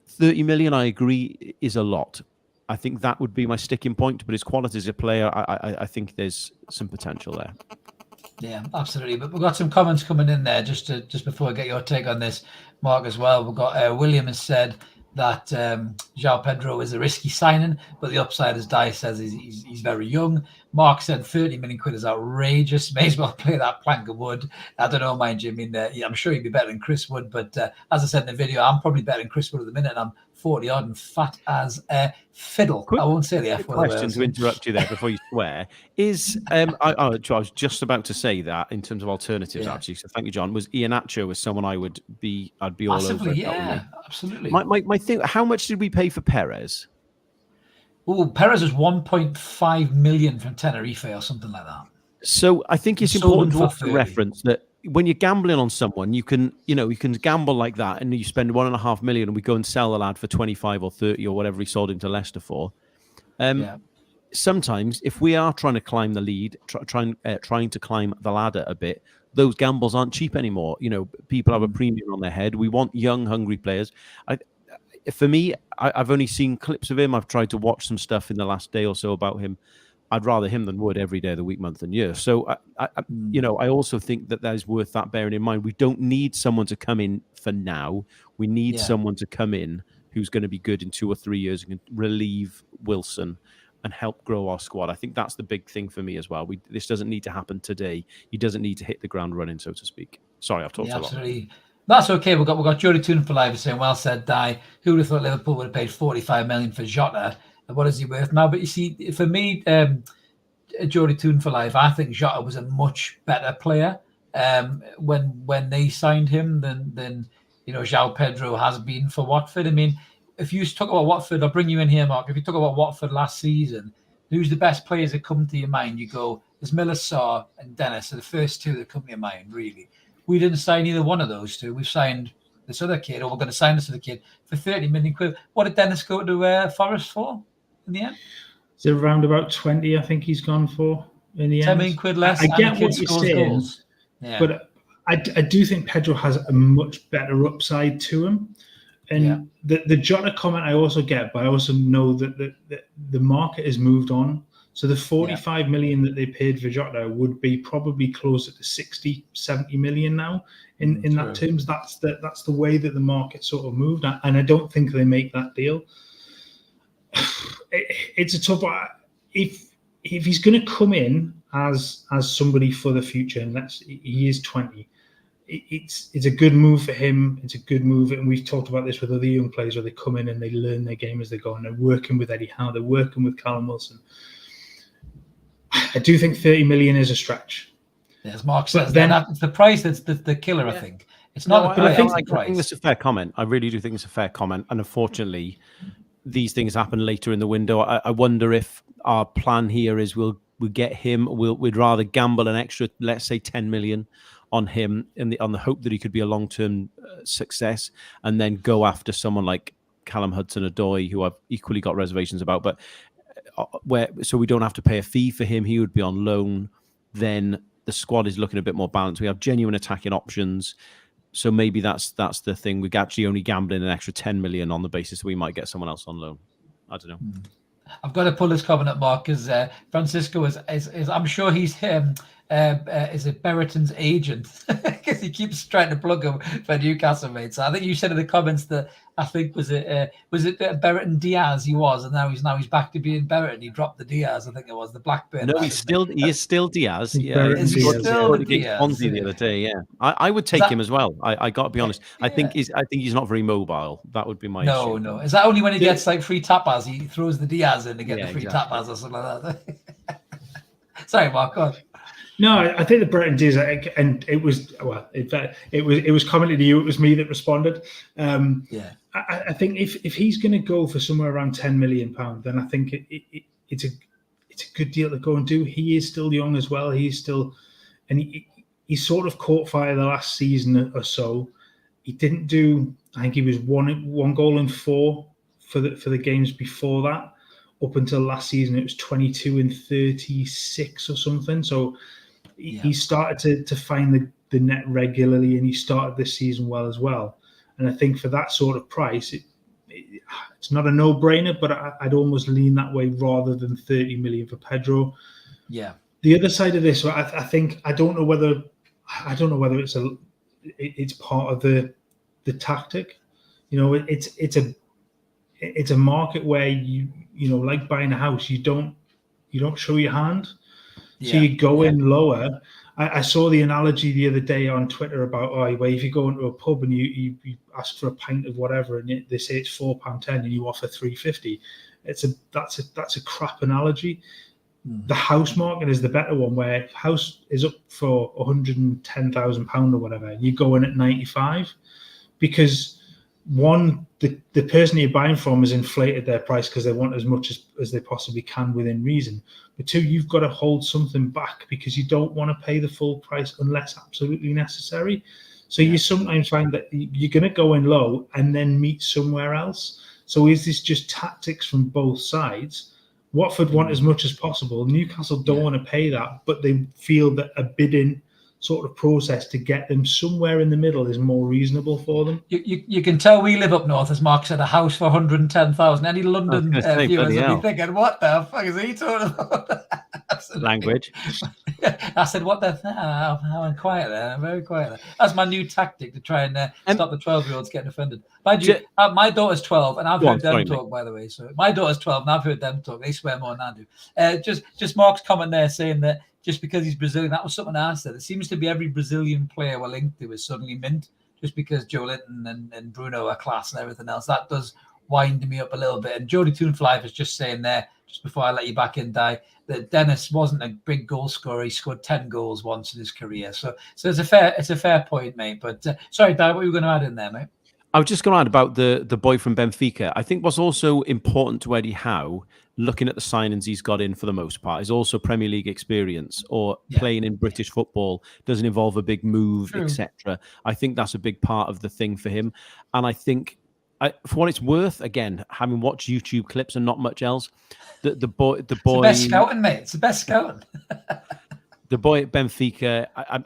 30 million, I agree, is a lot. I think that would be my sticking point. But his quality as a player, I think there's some potential there. Yeah, absolutely. But we've got some comments coming in there just before I get your take on this, Mark, as well. We've got William has said that João Pedro is a risky signing, but the upside, as Di says, he's very young. Mark said 30 million quid is outrageous. May as well play that plank of wood. I don't know, mind you. I mean, I'm sure he'd be better than Chris Wood, but as I said in the video, I'm probably better than Chris Wood at the minute, and I'm 40 odd and fat as a fiddle. I won't say the F word. Question to interrupt you there before you swear is I was just about to say that in terms of alternatives, actually. So thank you, John. Was Iheanacho was someone I'd be all over. Yeah, absolutely. My thing. How much did we pay for Perez? Oh, Perez was 1.5 million from Tenerife or something like that. So I think it's important to reference that when you're gambling on someone, you can gamble like that, and you spend 1.5 million, and we go and sell the lad for 25 or 30 or whatever he sold him to Leicester for. Sometimes, if we are trying to climb the lead, trying to climb the ladder a bit, those gambles aren't cheap anymore. People have a premium on their head. We want young, hungry players. For me, I've only seen clips of him. I've tried to watch some stuff in the last day or so about him. I'd rather him than Wood every day of the week, month, and year. So, I also think that is worth that bearing in mind. We don't need someone to come in for now. We need someone to come in who's going to be good in 2 or 3 years and can relieve Wilson and help grow our squad. I think that's the big thing for me as well. This doesn't need to happen today. He doesn't need to hit the ground running, so to speak. Sorry, I've talked a lot. Absolutely. That's okay. We've got Jody Toon for live saying, well said, Di. Who would have thought Liverpool would have paid 45 million for Jota? What is he worth now? But you see, for me, Jody Toon for live, I think Jota was a much better player when they signed him than João Pedro has been for Watford. I mean, if you talk about Watford, I'll bring you in here, Mark. If you talk about Watford last season, who's the best players that come to your mind? You go, there's Miller, Sarr, and Dennis are the first two that come to your mind, really. We didn't sign either one of those two. We've signed this other kid, or we're going to sign this other kid for 30 million quid. What did Dennis go to Forest for in the end? It's around about 20, I think he's gone for in the 10 end. million quid less. I get what you're saying, but I do think Pedro has a much better upside to him. And the Jota comment I also get, but I also know that the market has moved on. So the 45 million that they paid for Jota would be probably closer to 60, 70 million now in that terms. That's the way that the market sort of moved. And I don't think they make that deal. It's a tough one. If he's going to come in as somebody for the future, and he is 20, it's a good move for him. It's a good move, and we've talked about this with other young players where they come in and they learn their game as they go, and they're working with Eddie Howe, they're working with Callum Wilson. I do think 30 million is a stretch. As Mark says, then it's the price that's the killer. I think it's not. I think it's a fair comment. I really do think it's a fair comment, and unfortunately, these things happen later in the window. I wonder if our plan here is we'll get him. We'd rather gamble an extra, let's say, 10 million on him on the hope that he could be a long-term success, and then go after someone like Callum Hudson-Odoi, who I've equally got reservations about, but so we don't have to pay a fee for him. He would be on loan. Then the squad is looking a bit more balanced. We have genuine attacking options. So maybe that's the thing. We're actually only gambling an extra 10 million on the basis that we might get someone else on loan. I don't know. I've got to pull this comment up, Mark, because Francisco is I'm sure he's is it Berreton's agent, because he keeps trying to plug him for Newcastle, mate. So I think you said in the comments that I think was it Berreton Diaz he was, and now he's back to being Berreton. He dropped the Diaz, I think it was the Blackburn. No, he is still Diaz. Yeah, he's still Diaz. Ponzi the other day. Yeah, I would take him as well. I got to be honest. I think he's not very mobile. That would be my issue. No. Is that only when he gets like free tapas? He throws the Diaz in to get the free tapas or something like that. Sorry, Mark. Go on. No, I think the Breton Diaz, and it was it was commented to you. It was me that responded. I think if he's going to go for somewhere around £10 million, then I think it's a good deal to go and do. He is still young as well. He's still, and he sort of caught fire the last season or so. He didn't do. I think he was one goal in 4 for the games before that. Up until last season, it was 22 and 36 or something. So he started to find the net regularly, and he started this season well as well. And I think for that sort of price, it's not a no-brainer, but I'd almost lean that way rather than 30 million for Pedro. Yeah. The other side of this, I think I don't know whether it's part of the tactic. You know, it's a market where you like buying a house, you don't show your hand. So you go in lower. I saw the analogy the other day on Twitter about where if you go into a pub and you ask for a pint of whatever and they say it's £4.10 and you offer £3.50, that's a crap analogy. The house market is the better one, where house is up for £110,000 or whatever, and you go in at 95, because one, the person you're buying from has inflated their price because they want as much as they possibly can within reason. But two, you've got to hold something back because you don't want to pay the full price unless absolutely necessary. So you sometimes find that you're going to go in low and then meet somewhere else. So is this just tactics from both sides? Watford want as much as possible. Newcastle don't want to pay that, but they feel that a bidding sort of process to get them somewhere in the middle is more reasonable for them. You can tell we live up north, as Mark said, a house for 110,000. Any London viewers will be thinking, what the fuck is he talking about? language. I said, what the? I'm quiet there. I'm very quiet there. That's my new tactic to try and stop the 12-year-olds getting offended. Mind you, my daughter's 12, and I've heard them talk, by the way. So my daughter's 12, and I've heard them talk. They swear more than I do. Just Mark's comment there saying that just because he's Brazilian, that was something I said. It seems to be every Brazilian player we're linked to is suddenly mint, just because Joe Linton and Bruno are class and everything else. That does wind me up a little bit. And Jody Toonfly was just saying there, just before I let you back in, Di, that Dennis wasn't a big goal scorer. He scored 10 goals once in his career. So it's a fair point, mate. But sorry, Di, what were you going to add in there, mate? I was just going to add about the boy from Benfica. I think what's also important to Eddie Howe, looking at the signings he's got in for the most part, is also Premier League experience or playing in British football. Doesn't involve a big move, etc. I think that's a big part of the thing for him. And I think, for what it's worth, again, having watched YouTube clips and not much else, the boy, it's the best scouting, mate. It's the best scouting. The boy at Benfica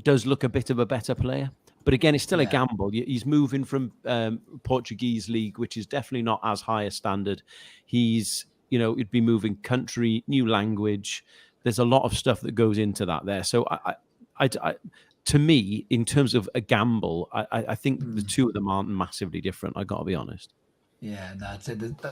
does look a bit of a better player. But again, it's still a gamble. He's moving from Portuguese league, which is definitely not as high a standard. He's, you'd be moving country, new language. There's a lot of stuff that goes into that there. So to me, in terms of a gamble, I think the two of them aren't massively different. I got to be honest. Yeah, no,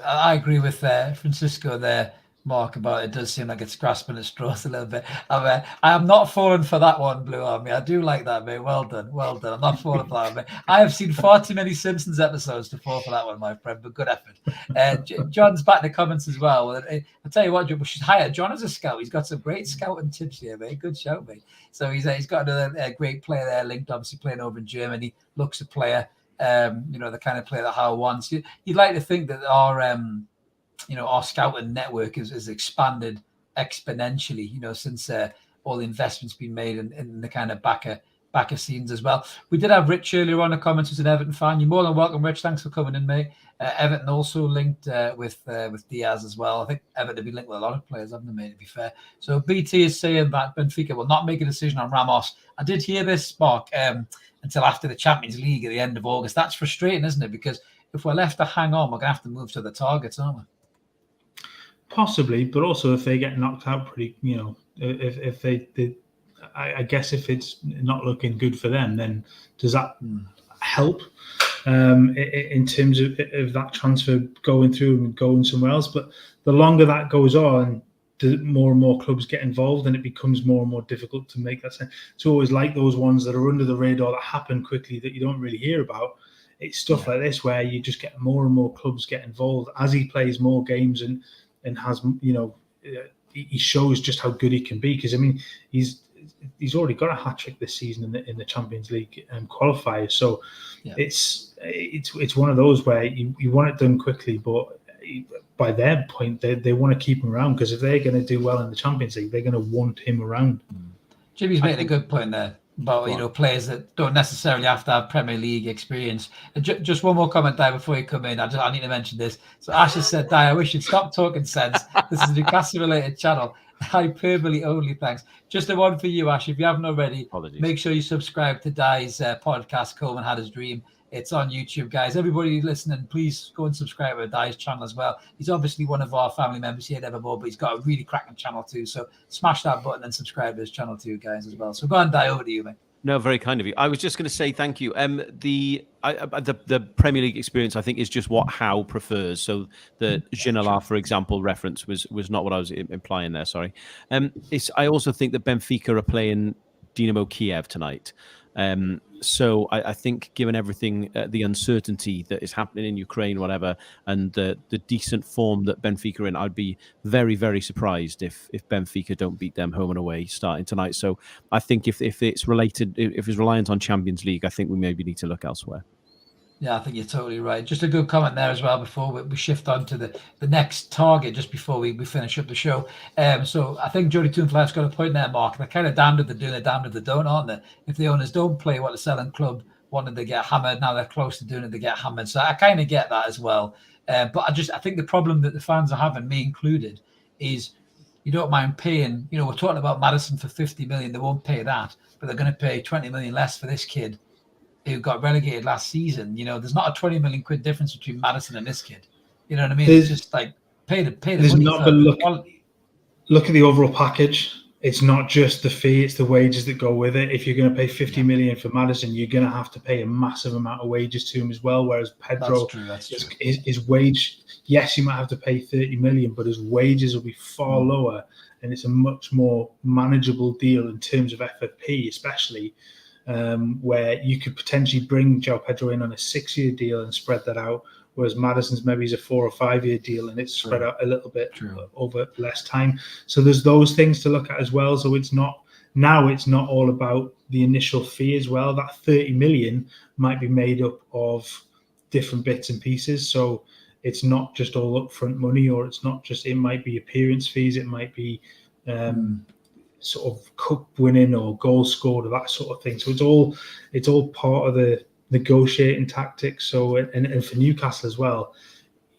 I agree with Francisco there, Mark, about it does seem like it's grasping at straws a little bit. I am not falling for that one, Blue Army. I do like that, mate. Well done. I'm not falling for that, mate. I have seen far too many Simpsons episodes to fall for that one, my friend, but good effort. John's back in the comments as well. I'll tell you what, we should hire John as a scout. He's got some great scouting tips here, mate. Good show, mate. So he's got another great player there linked, obviously playing over in Germany. Looks a player, the kind of player that Howe wants. You'd like to think that our scouting network has expanded exponentially, since all the investments been made in the kind of backer scenes as well. We did have Rich earlier on in the comments, who's an Everton fan. You're more than welcome, Rich. Thanks for coming in, mate. Everton also linked with Diaz as well. I think Everton have been linked with a lot of players, haven't they, mate, to be fair? So BT is saying that Benfica will not make a decision on Ramos. I did hear this, Mark, until after the Champions League at the end of August. That's frustrating, isn't it? Because if we're left to hang on, we're going to have to move to the targets, aren't we? Possibly, but also if they get knocked out pretty, if they I guess if it's not looking good for them, then does that help in terms of that transfer going through and going somewhere else? But the longer that goes on, the more and more clubs get involved, and it becomes more and more difficult to make that sense. It's always like those ones that are under the radar that happen quickly that you don't really hear about. It's stuff like this where you just get more and more clubs get involved as he plays more games and has, he shows just how good he can be. Because I mean, he's already got a hat trick this season in the Champions League qualifiers. So it's one of those where you want it done quickly, but by their point, they want to keep him around, because if they're going to do well in the Champions League, they're going to want him around. Jimmy's making a good point there about players that don't necessarily have to have Premier League experience. And just one more comment, Di, before you come in. I need to mention this. So Ash has said, Di, I wish you'd stop talking sense. This is a Newcastle related channel. Hyperbole only, thanks. Just a one for you, Ash. If you haven't already, apologies. Make make sure you subscribe to Di's podcast, Coleman Had His Dream. It's on YouTube, guys. Everybody listening, please go and subscribe to Di's channel as well. He's obviously one of our family members here at Evermore, but he's got a really cracking channel too. So smash that button and subscribe to his channel too, guys, as well. So go on, Di, over to you, mate. No, very kind of you. I was just going to say thank you. The Premier League experience, I think, is just what Howe prefers. So the Ginola, for example, reference was not what I was implying there. Sorry. I also think that Benfica are playing Dynamo Kiev tonight. So I think, given everything, the uncertainty that is happening in Ukraine, whatever, and the decent form that Benfica are in, I'd be very, very surprised if Benfica don't beat them home and away starting tonight. So I think if it's reliant on Champions League, I think we maybe need to look elsewhere. Yeah, I think you're totally right. Just a good comment there as well before we shift on to the next target, just before we finish up the show. So I think Jody Toonfly's got a point there, Mark. They're kind of damned if they do, they're damned if they don't, aren't they? If the owners don't play what the selling club wanted to get hammered, now they're close to doing it, they get hammered. So I kind of get that as well. But I think the problem that the fans are having, me included, is you don't mind paying, we're talking about Maddison for 50 million. They won't pay that, but they're going to pay 20 million less for this kid who got relegated last season. There's not a 20 million quid difference between Maddison and this kid. You know what I mean? It's just like pay the money for quality. look at the overall package. It's not just the fee; it's the wages that go with it. If you're going to pay 50 million for Maddison, you're going to have to pay a massive amount of wages to him as well. Whereas Pedro, that's true. His wage, yes, you might have to pay 30 million, but his wages will be far lower, and it's a much more manageable deal in terms of FFP, especially where you could potentially bring João Pedro in on a 6-year deal and spread that out. Whereas Maddison's maybe is a 4 or 5 year deal and it's spread out a little bit over less time. So there's those things to look at as well. So it's not all about the initial fee as well. That 30 million might be made up of different bits and pieces. So it's not just all upfront money, or it's not just, it might be appearance fees. It might be sort of cup winning or goal scored or that sort of thing. So it's all part of the negotiating tactics. So and for Newcastle as well,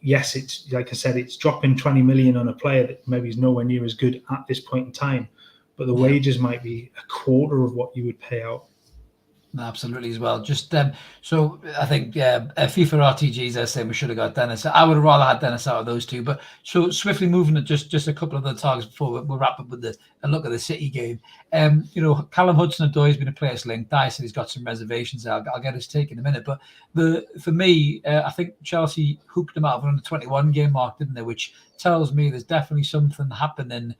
yes, it's like I said, it's dropping 20 million on a player that maybe is nowhere near as good at this point in time, but the wages might be a quarter of what you would pay out. Absolutely as well. Just so I think FIFA RTGs are saying we should have got Dennis. I would have rather had Dennis out of those two. But so swiftly moving to just a couple of the targets before we'll wrap up with a look at the City game. Callum Hudson-Odoi has been a player's link. Dye said he's got some reservations. I'll get his take in a minute. But for me, I think Chelsea hooked him out of under 21 game mark, didn't they? Which tells me there's definitely something happening.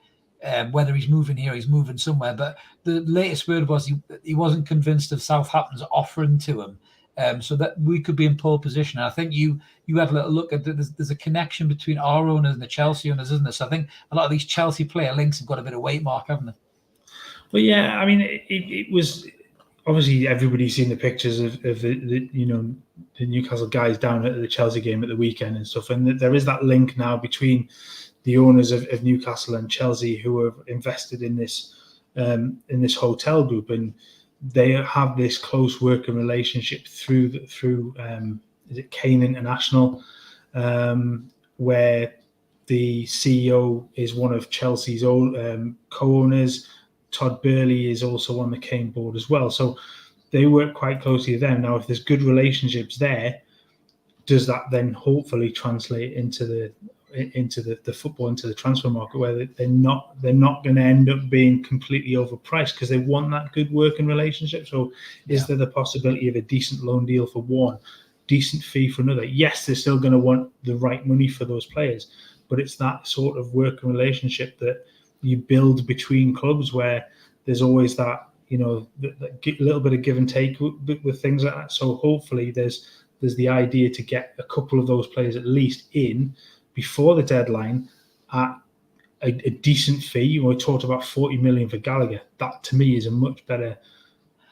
Whether he's moving here, he's moving somewhere. But the latest word was he wasn't convinced of Southampton's offering to him, so that we could be in pole position. And I think you had a little look at there's a connection between our owners and the Chelsea owners, isn't there? So I think a lot of these Chelsea player links have got a bit of weight, Mark, haven't they? Well, yeah, I mean, it was obviously everybody's seen the pictures of the Newcastle guys down at the Chelsea game at the weekend and stuff, and there is that link now between the owners of Newcastle and Chelsea who have invested in this hotel group, and they have this close working relationship through is it Kane International, where the CEO is one of Chelsea's old co-owners. Todd Burley is also on the Kane board as well, so they work quite closely with them. Now, if there's good relationships there, does that then hopefully translate into the football, into the transfer market, where they're not going to end up being completely overpriced because they want that good working relationship? So is there the possibility of a decent loan deal for one, decent fee for another? Yes, they're still going to want the right money for those players, but it's that sort of working relationship that you build between clubs where there's always that, that little bit of give and take with things like that. So hopefully there's the idea to get a couple of those players at least in before the deadline at a decent fee. We talked about 40 million for Gallagher. That to me is a much better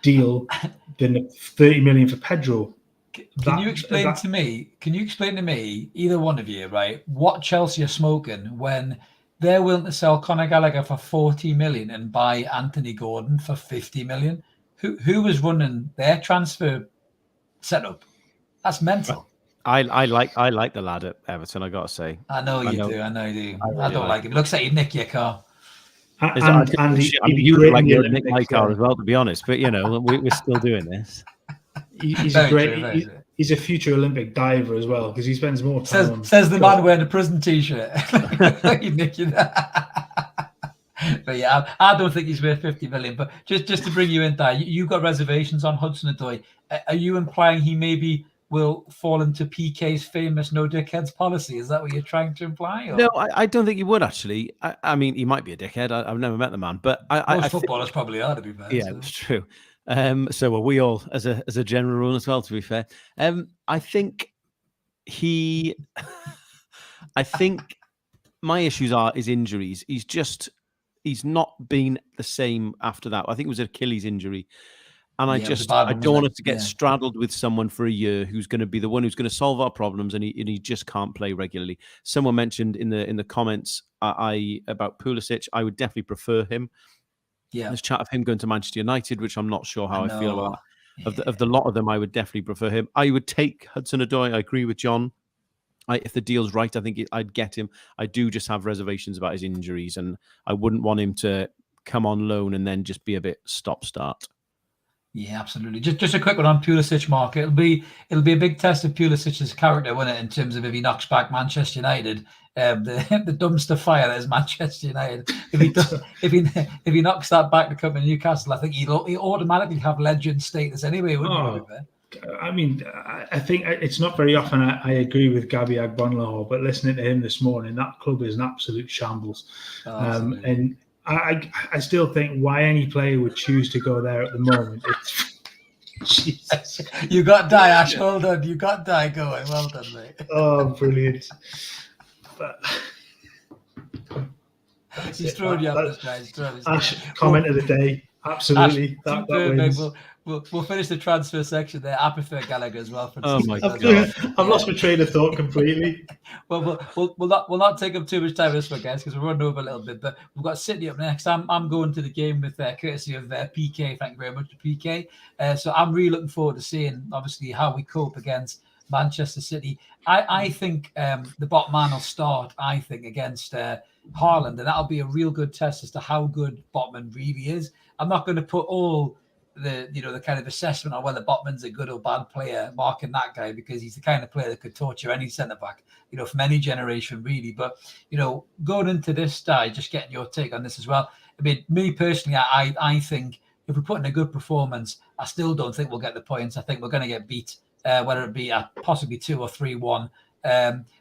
deal than 30 million for Pedro. Can you explain to me, either one of you, right, what Chelsea are smoking when they're willing to sell Conor Gallagher for 40 million and buy Anthony Gordon for 50 million? Who was running their transfer setup? That's mental. I like the lad at Everton, I gotta say. I know you do. I don't like him. It looks like he'd nick your car. You look like you'd nick my car as well, to be honest. But we're still doing this. He's he's a future Olympic diver as well, because he spends more time. Says the man wearing a prison t-shirt. He'd nick you that. But yeah, I don't think he's worth 50 million. But just to bring you in there, you got reservations on Hudson-Odoi. Are you implying he maybe will fall into PK's famous no dickheads policy? Is that what you're trying to imply? Or? No, I don't think he would actually. I mean, he might be a dickhead. I've never met the man, but most footballers probably are, to be fair. Yeah, it's true. So are we all, as a general rule as well, to be fair. I think I think my issues are his injuries. He's not been the same after that. I think it was an Achilles injury. And I don't want to get straddled with someone for a year who's going to be the one who's going to solve our problems, and he just can't play regularly. Someone mentioned in the comments about Pulisic. I would definitely prefer him. Yeah, there's chat of him going to Manchester United, which I'm not sure how I feel about. Of the lot of them, I would definitely prefer him. I would take Hudson-Odoi. I agree with John. If the deal's right, I think I'd get him. I do just have reservations about his injuries, and I wouldn't want him to come on loan and then just be a bit stop-start. Yeah, absolutely. Just a quick one on Pulisic, Mark. It'll be a big test of Pulisic's character, won't it, in terms of if he knocks back Manchester United, the dumpster fire that is Manchester United. If he knocks that back to come to Newcastle, I think he'll automatically have legend status anyway, wouldn't he? I mean, I think it's not very often I agree with Gabby Agbonlahor, but listening to him this morning, that club is an absolute shambles. And I still think why any player would choose to go there at the moment. It's Jesus. You got Die, Ash. Hold on. You got Die going. Well done, mate. Oh, brilliant. But he's throwing you up this guy. Ash, comment of the day. Absolutely. Ash, that wins. We'll finish the transfer section there. I prefer Gallagher as well. Oh my God! I've lost my train of thought completely. Well, we'll not take up too much time this one, guys, because we're running over a little bit. But we've got City up next. I'm going to the game with courtesy of PK. Thank you very much to PK. So I'm really looking forward to seeing, obviously, how we cope against Manchester City. I think the bottom man will start. I think against Haaland, and that'll be a real good test as to how good Botman really is. I'm not going to put all the kind of assessment on whether Botman's a good or bad player marking that guy, because he's the kind of player that could torture any centre back, from any generation really. But going into this die, just getting your take on this as well. I mean, me personally, I think if we put in a good performance, I still don't think we'll get the points. I think we're going to get beat, whether it be at possibly 2 or 3-1.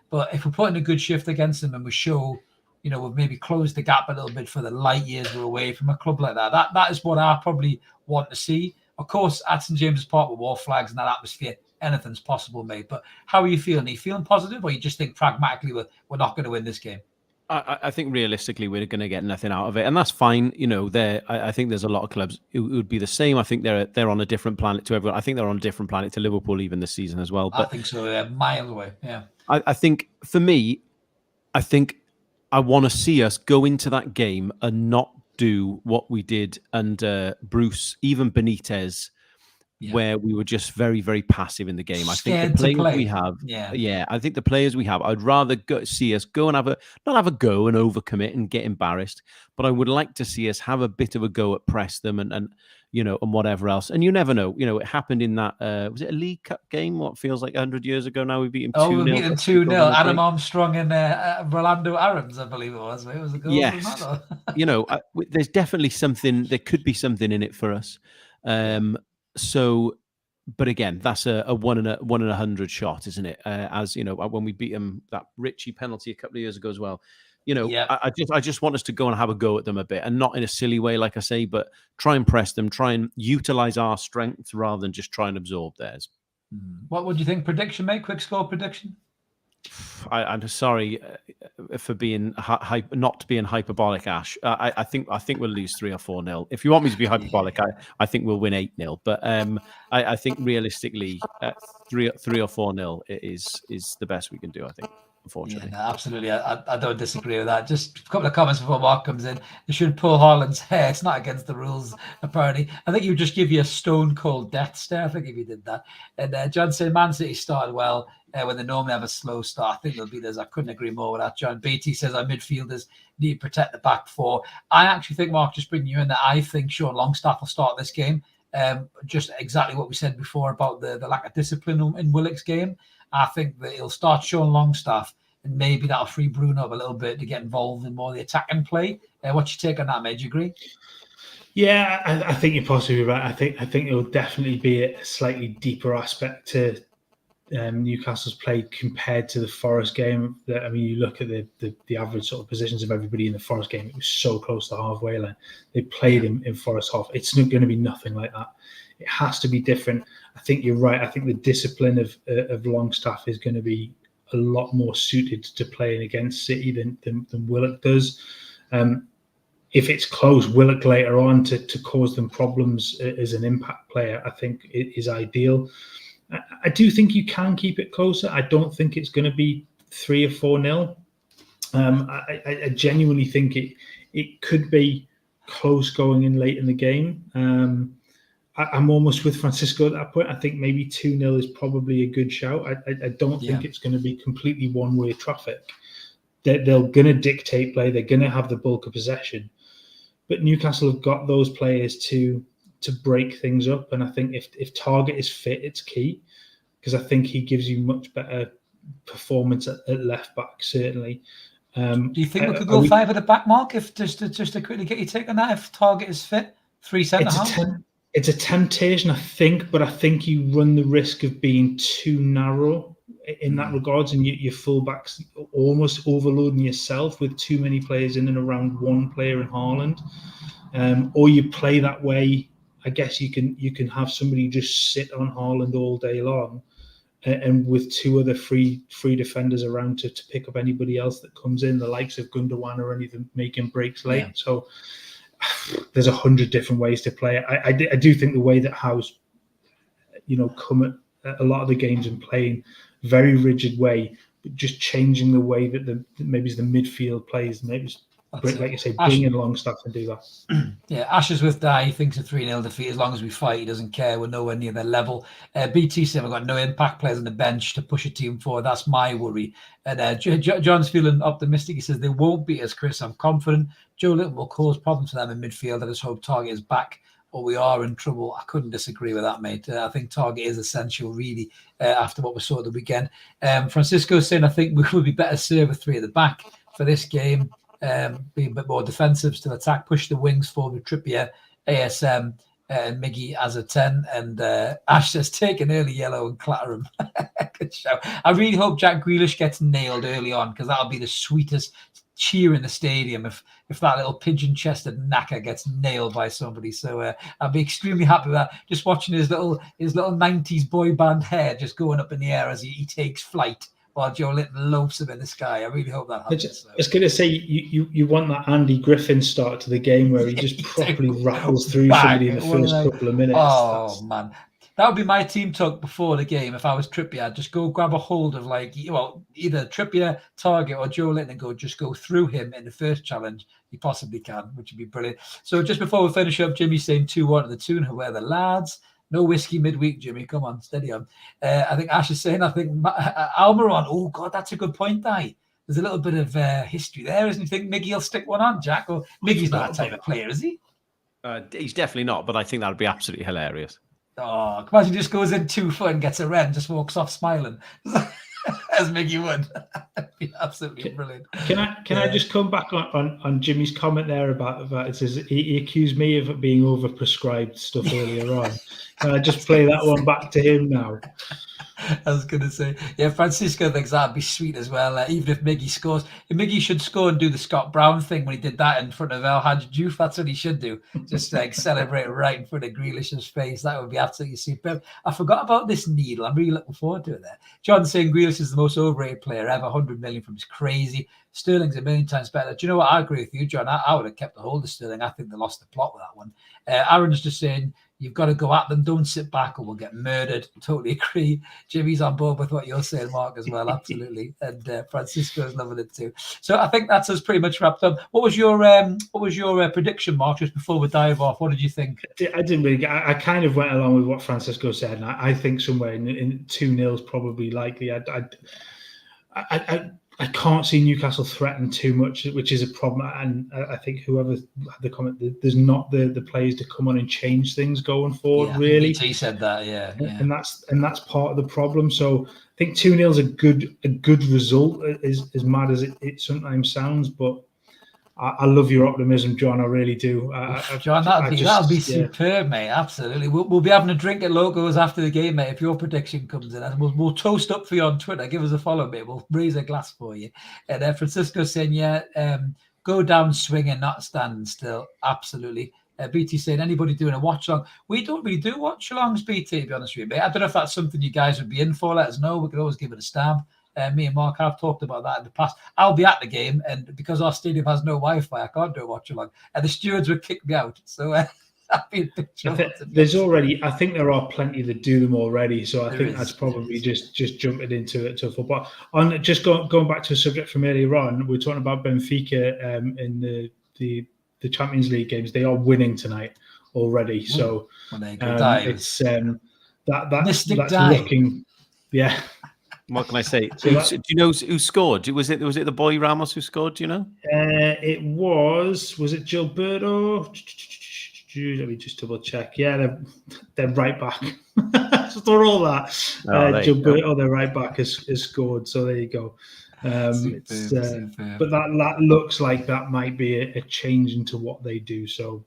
But if we're putting a good shift against them and we show, we've maybe closed the gap a little bit for the light years we're away from a club like that. That is what I probably want to see. Of course, at St James's Park with war flags and that atmosphere, anything's possible, mate. But how are you feeling? Are you feeling positive, or you just think pragmatically we're not going to win this game? I think realistically we're going to get nothing out of it, and that's fine. I think there's a lot of clubs who would be the same. I think they're on a different planet to everyone. I think they're on a different planet to Liverpool even this season as well. But I think so. Miles away. Yeah. I think for me, I want to see us go into that game and not do what we did under Bruce, even Benitez, where we were just very, very passive in the game. I think the players we have, I think the players we have, I'd rather see us go and not have a go and overcommit and get embarrassed, but I would like to see us have a bit of a go at press them and whatever else. And you never know. It happened in that, was it a League Cup game? What feels like 100 years ago now? We beat them 2-0. We beat them 2-0. Adam Armstrong and Rolando Aarons, I believe it was. It was a goal. Yes. There's definitely something, there could be something in it for us. But again, that's a 1 in 100 shot, isn't it? When we beat them, that Richie penalty a couple of years ago as well. I just want us to go and have a go at them a bit, and not in a silly way, like I say, but try and press them, try and utilize our strengths rather than just try and absorb theirs. What would you think? Prediction, mate? Quick score prediction? I'm sorry for being not being hyperbolic, Ash. I think we'll lose 3 or 4-0. If you want me to be hyperbolic, I think we'll win 8-0. But I think realistically, 3 or 4-0 is the best we can do, I think. Unfortunately. Yeah, no, absolutely. I don't disagree with that. Just a couple of comments before Mark comes in. They should pull Haaland's hair. It's not against the rules, apparently. I think you would just give you a stone cold death stare, I think, if you did that. And John said Man City started well when they normally have a slow start. I think they'll beat us. I couldn't agree more with that, John. BT says our midfielders need to protect the back four. I actually think, Mark, just bringing you in, that I think Sean Longstaff will start this game. Just exactly what we said before about the lack of discipline in Willock's game. I think that he'll start Sean Longstaff, and maybe that'll free Bruno up a little bit to get involved in more of the attacking play. What's your take on that, mate? Do you agree? Yeah, I think you're possibly right. I think it will definitely be a slightly deeper aspect to Newcastle's play compared to the Forest game. I mean, you look at the average sort of positions of everybody in the Forest game. It was so close to the halfway line. They played in Forest half. It's not going to be nothing like that. It has to be different. I think you're right. I think the discipline of Longstaff is going to be a lot more suited to playing against City than Willock does. If it's close, Willock later on to cause them problems as an impact player, I think it is ideal. I do think you can keep it closer. I don't think it's going to be 3 or 4-0. I genuinely think it could be close going in late in the game. I'm almost with Francisco at that point. I think maybe 2-0 is probably a good shout. I don't think it's going to be completely one-way traffic. They're going to dictate play. They're going to have the bulk of possession. But Newcastle have got those players to to break things up. And I think if Target is fit, it's key, because I think he gives you much better performance at left back, certainly. Do you think we could go 5 at the back, Mark? If just to quickly get your take on that, if Target is fit, 3 centre halves? It's a temptation, I think, but I think you run the risk of being too narrow in that regards, and your fullbacks almost overloading yourself with too many players in and around one player in Haaland. Or you play that way. I guess you can have somebody just sit on Haaland all day long, and with 2 other free defenders around to pick up anybody else that comes in, the likes of Gundogan or anything, making breaks late. Yeah. So there's 100 different ways to play it. I do think the way that Howe's, come at a lot of the games and playing very rigid way, but just changing the way that maybe the midfield plays, maybe like you say, bring in Longstaff and do that. Yeah, Ashes with Dye, he thinks a 3-0 defeat. As long as we fight, he doesn't care. We're nowhere near their level. BT said we've got no impact players on the bench to push a team forward. That's my worry. And John's feeling optimistic. He says they won't beat us, Chris. I'm confident. Joe Litton will cause problems for them in midfield. I just hope Target is back, or we are in trouble. I couldn't disagree with that, mate. I think Target is essential, really, after what we saw at the weekend. Francisco saying, I think we would be better served with 3 at the back for this game. Being a bit more defensive, still attack, push the wings forward with Trippier, ASM, and Miggy as a 10. And Ash says, take an early yellow and clatter him. Good show. I really hope Jack Grealish gets nailed early on, because that'll be the sweetest cheer in the stadium if that little pigeon-chested knacker gets nailed by somebody. So I'll be extremely happy with that. Just watching his little 90s boy band hair just going up in the air as he takes flight, while Joe Litton loafs him in the sky. I really hope that happens. I was going to say, you want that Andy Griffin start to the game where he just properly rattles through somebody in the first couple of minutes. Oh, man. That would be my team talk before the game. If I was Trippier, I'd just go grab a hold of, either Trippier, Target, or Joe Litton, and just go through him in the first challenge he possibly can, which would be brilliant. So just before we finish up, Jimmy's saying 2-1 to the tune. Who are the lads? No whiskey midweek, Jimmy. Come on, steady on. I think Ash is saying, Almiron. Oh, God, that's a good point, Di. There's a little bit of history there, isn't he? Think Miggy will stick one on, Jack? Or Miggy's not that type of player, is he? He's definitely not, but I think that would be absolutely hilarious. Oh, imagine he just goes in 2 foot and gets a red and just walks off smiling. As Miggy would. That'd be absolutely brilliant. Can I just come back on Jimmy's comment there about it says he accused me of being overprescribed stuff earlier on. Can I just play that one back to him now? I was going to say, yeah, Francisco thinks that'd be sweet as well. Even if Miggy scores, Miggy should score and do the Scott Brown thing when he did that in front of El Hadji Diouf. That's what he should do. Just celebrate right in front of Grealish's face. That would be absolutely superb. I forgot about this needle. I'm really looking forward to it there. John saying Grealish is the most overrated player ever. 100 million from his crazy. Sterling's a million times better. Do you know what? I agree with you, John. I would have kept the hold of Sterling. I think they lost the plot with that one. Aaron's just saying, you've got to go at them. Don't sit back or we'll get murdered. Totally agree. Jimmy's on board with what you're saying, Mark, as well. Absolutely. And Francisco's loving it too. So I think that's us pretty much wrapped up. What was your prediction, Mark, just before we dive off? What did you think? I didn't really. I kind of went along with what Francisco said, and I think somewhere in 2-0 is probably likely. I can't see Newcastle threaten too much, which is a problem. And I think whoever had the comment, there's not the players to come on and change things going forward, really. He said that, yeah. And that's part of the problem. So I think 2-0 is a good result, as mad as it sometimes sounds. But I love your optimism, John. I really do. John, that'll be superb, mate. Absolutely. We'll be having a drink at Logos after the game, mate, if your prediction comes in. And we'll toast up for you on Twitter. Give us a follow, mate. We'll raise a glass for you. And Francisco saying, go down swinging, not standing still. Absolutely. BT saying, anybody doing a watch along? We don't really do watch alongs, BT, to be honest with you, mate. I don't know if that's something you guys would be in for. Let us know. We could always give it a stab. Me and Mark have talked about that in the past. I'll be at the game, and because our stadium has no Wi-Fi, I can't do a watch along. And the stewards would kick me out. So that'd be a big trouble. I think there are plenty that do them already. So I think that's probably just jumping into it to football. On just going back to a subject from earlier on, we're talking about Benfica in the Champions League games. They are winning tonight already. So it's that's looking, yeah. What can I say? Do you know who scored? Was it the boy Ramos who scored? Do you know? Was it Gilberto? Let me just double check. Yeah, they're right back. So for all that, their right back has scored. So there you go. Superb. But that looks like that might be a change into what they do. So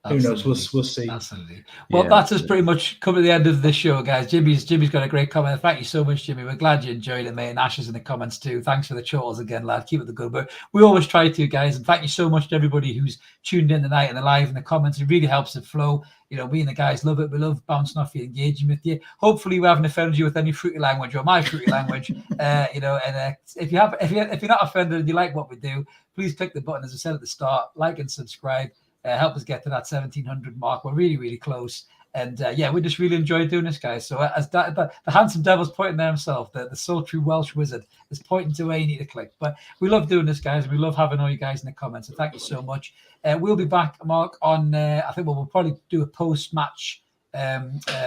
who knows? We'll see. Absolutely. Well, that's us pretty much come to the end of the show, guys. Jimmy's got a great comment. Thank you so much, Jimmy. We're glad you enjoyed it, mate. And Ash is in the comments too. Thanks for the chortles again, lad. Keep it the good work. We always try to, guys. And thank you so much to everybody who's tuned in tonight and the live in the comments. It really helps it flow. You know, me and the guys love it. We love bouncing off you, engaging with you. Hopefully, we haven't offended you with any fruity language or my fruity language. You know, and if you're not offended and you like what we do, please click the button, as I said at the start, like and subscribe. Help us get to that 1,700 mark. We're really, really close. And we just really enjoyed doing this, guys. So as the handsome devil's pointing there himself, the sultry Welsh wizard is pointing to where you need to click. But we love doing this, guys. We love having all you guys in the comments. So thank you so much. We'll be back, Mark, on, I think we'll probably do a post-match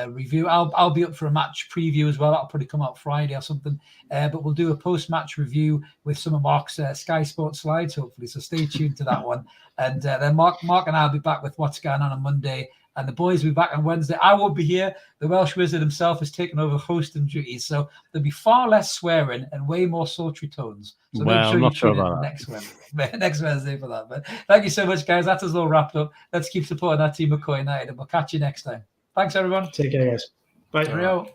review. I'll be up for a match preview as well. That'll probably come out Friday or something. But we'll do a post-match review with some of Mark's Sky Sports slides, hopefully. So stay tuned to that one. And then Mark and I'll be back with what's going on Monday. And the boys will be back on Wednesday. I won't be here. The Welsh wizard himself has taken over hosting duties. So there'll be far less swearing and way more sultry tones. So I'm not sure about that. Next Wednesday for that. But thank you so much, guys. That's us all wrapped up. Let's keep supporting our team of McCoy United. And we'll catch you next time. Thanks, everyone. Take care, guys. Bye. Cheerio.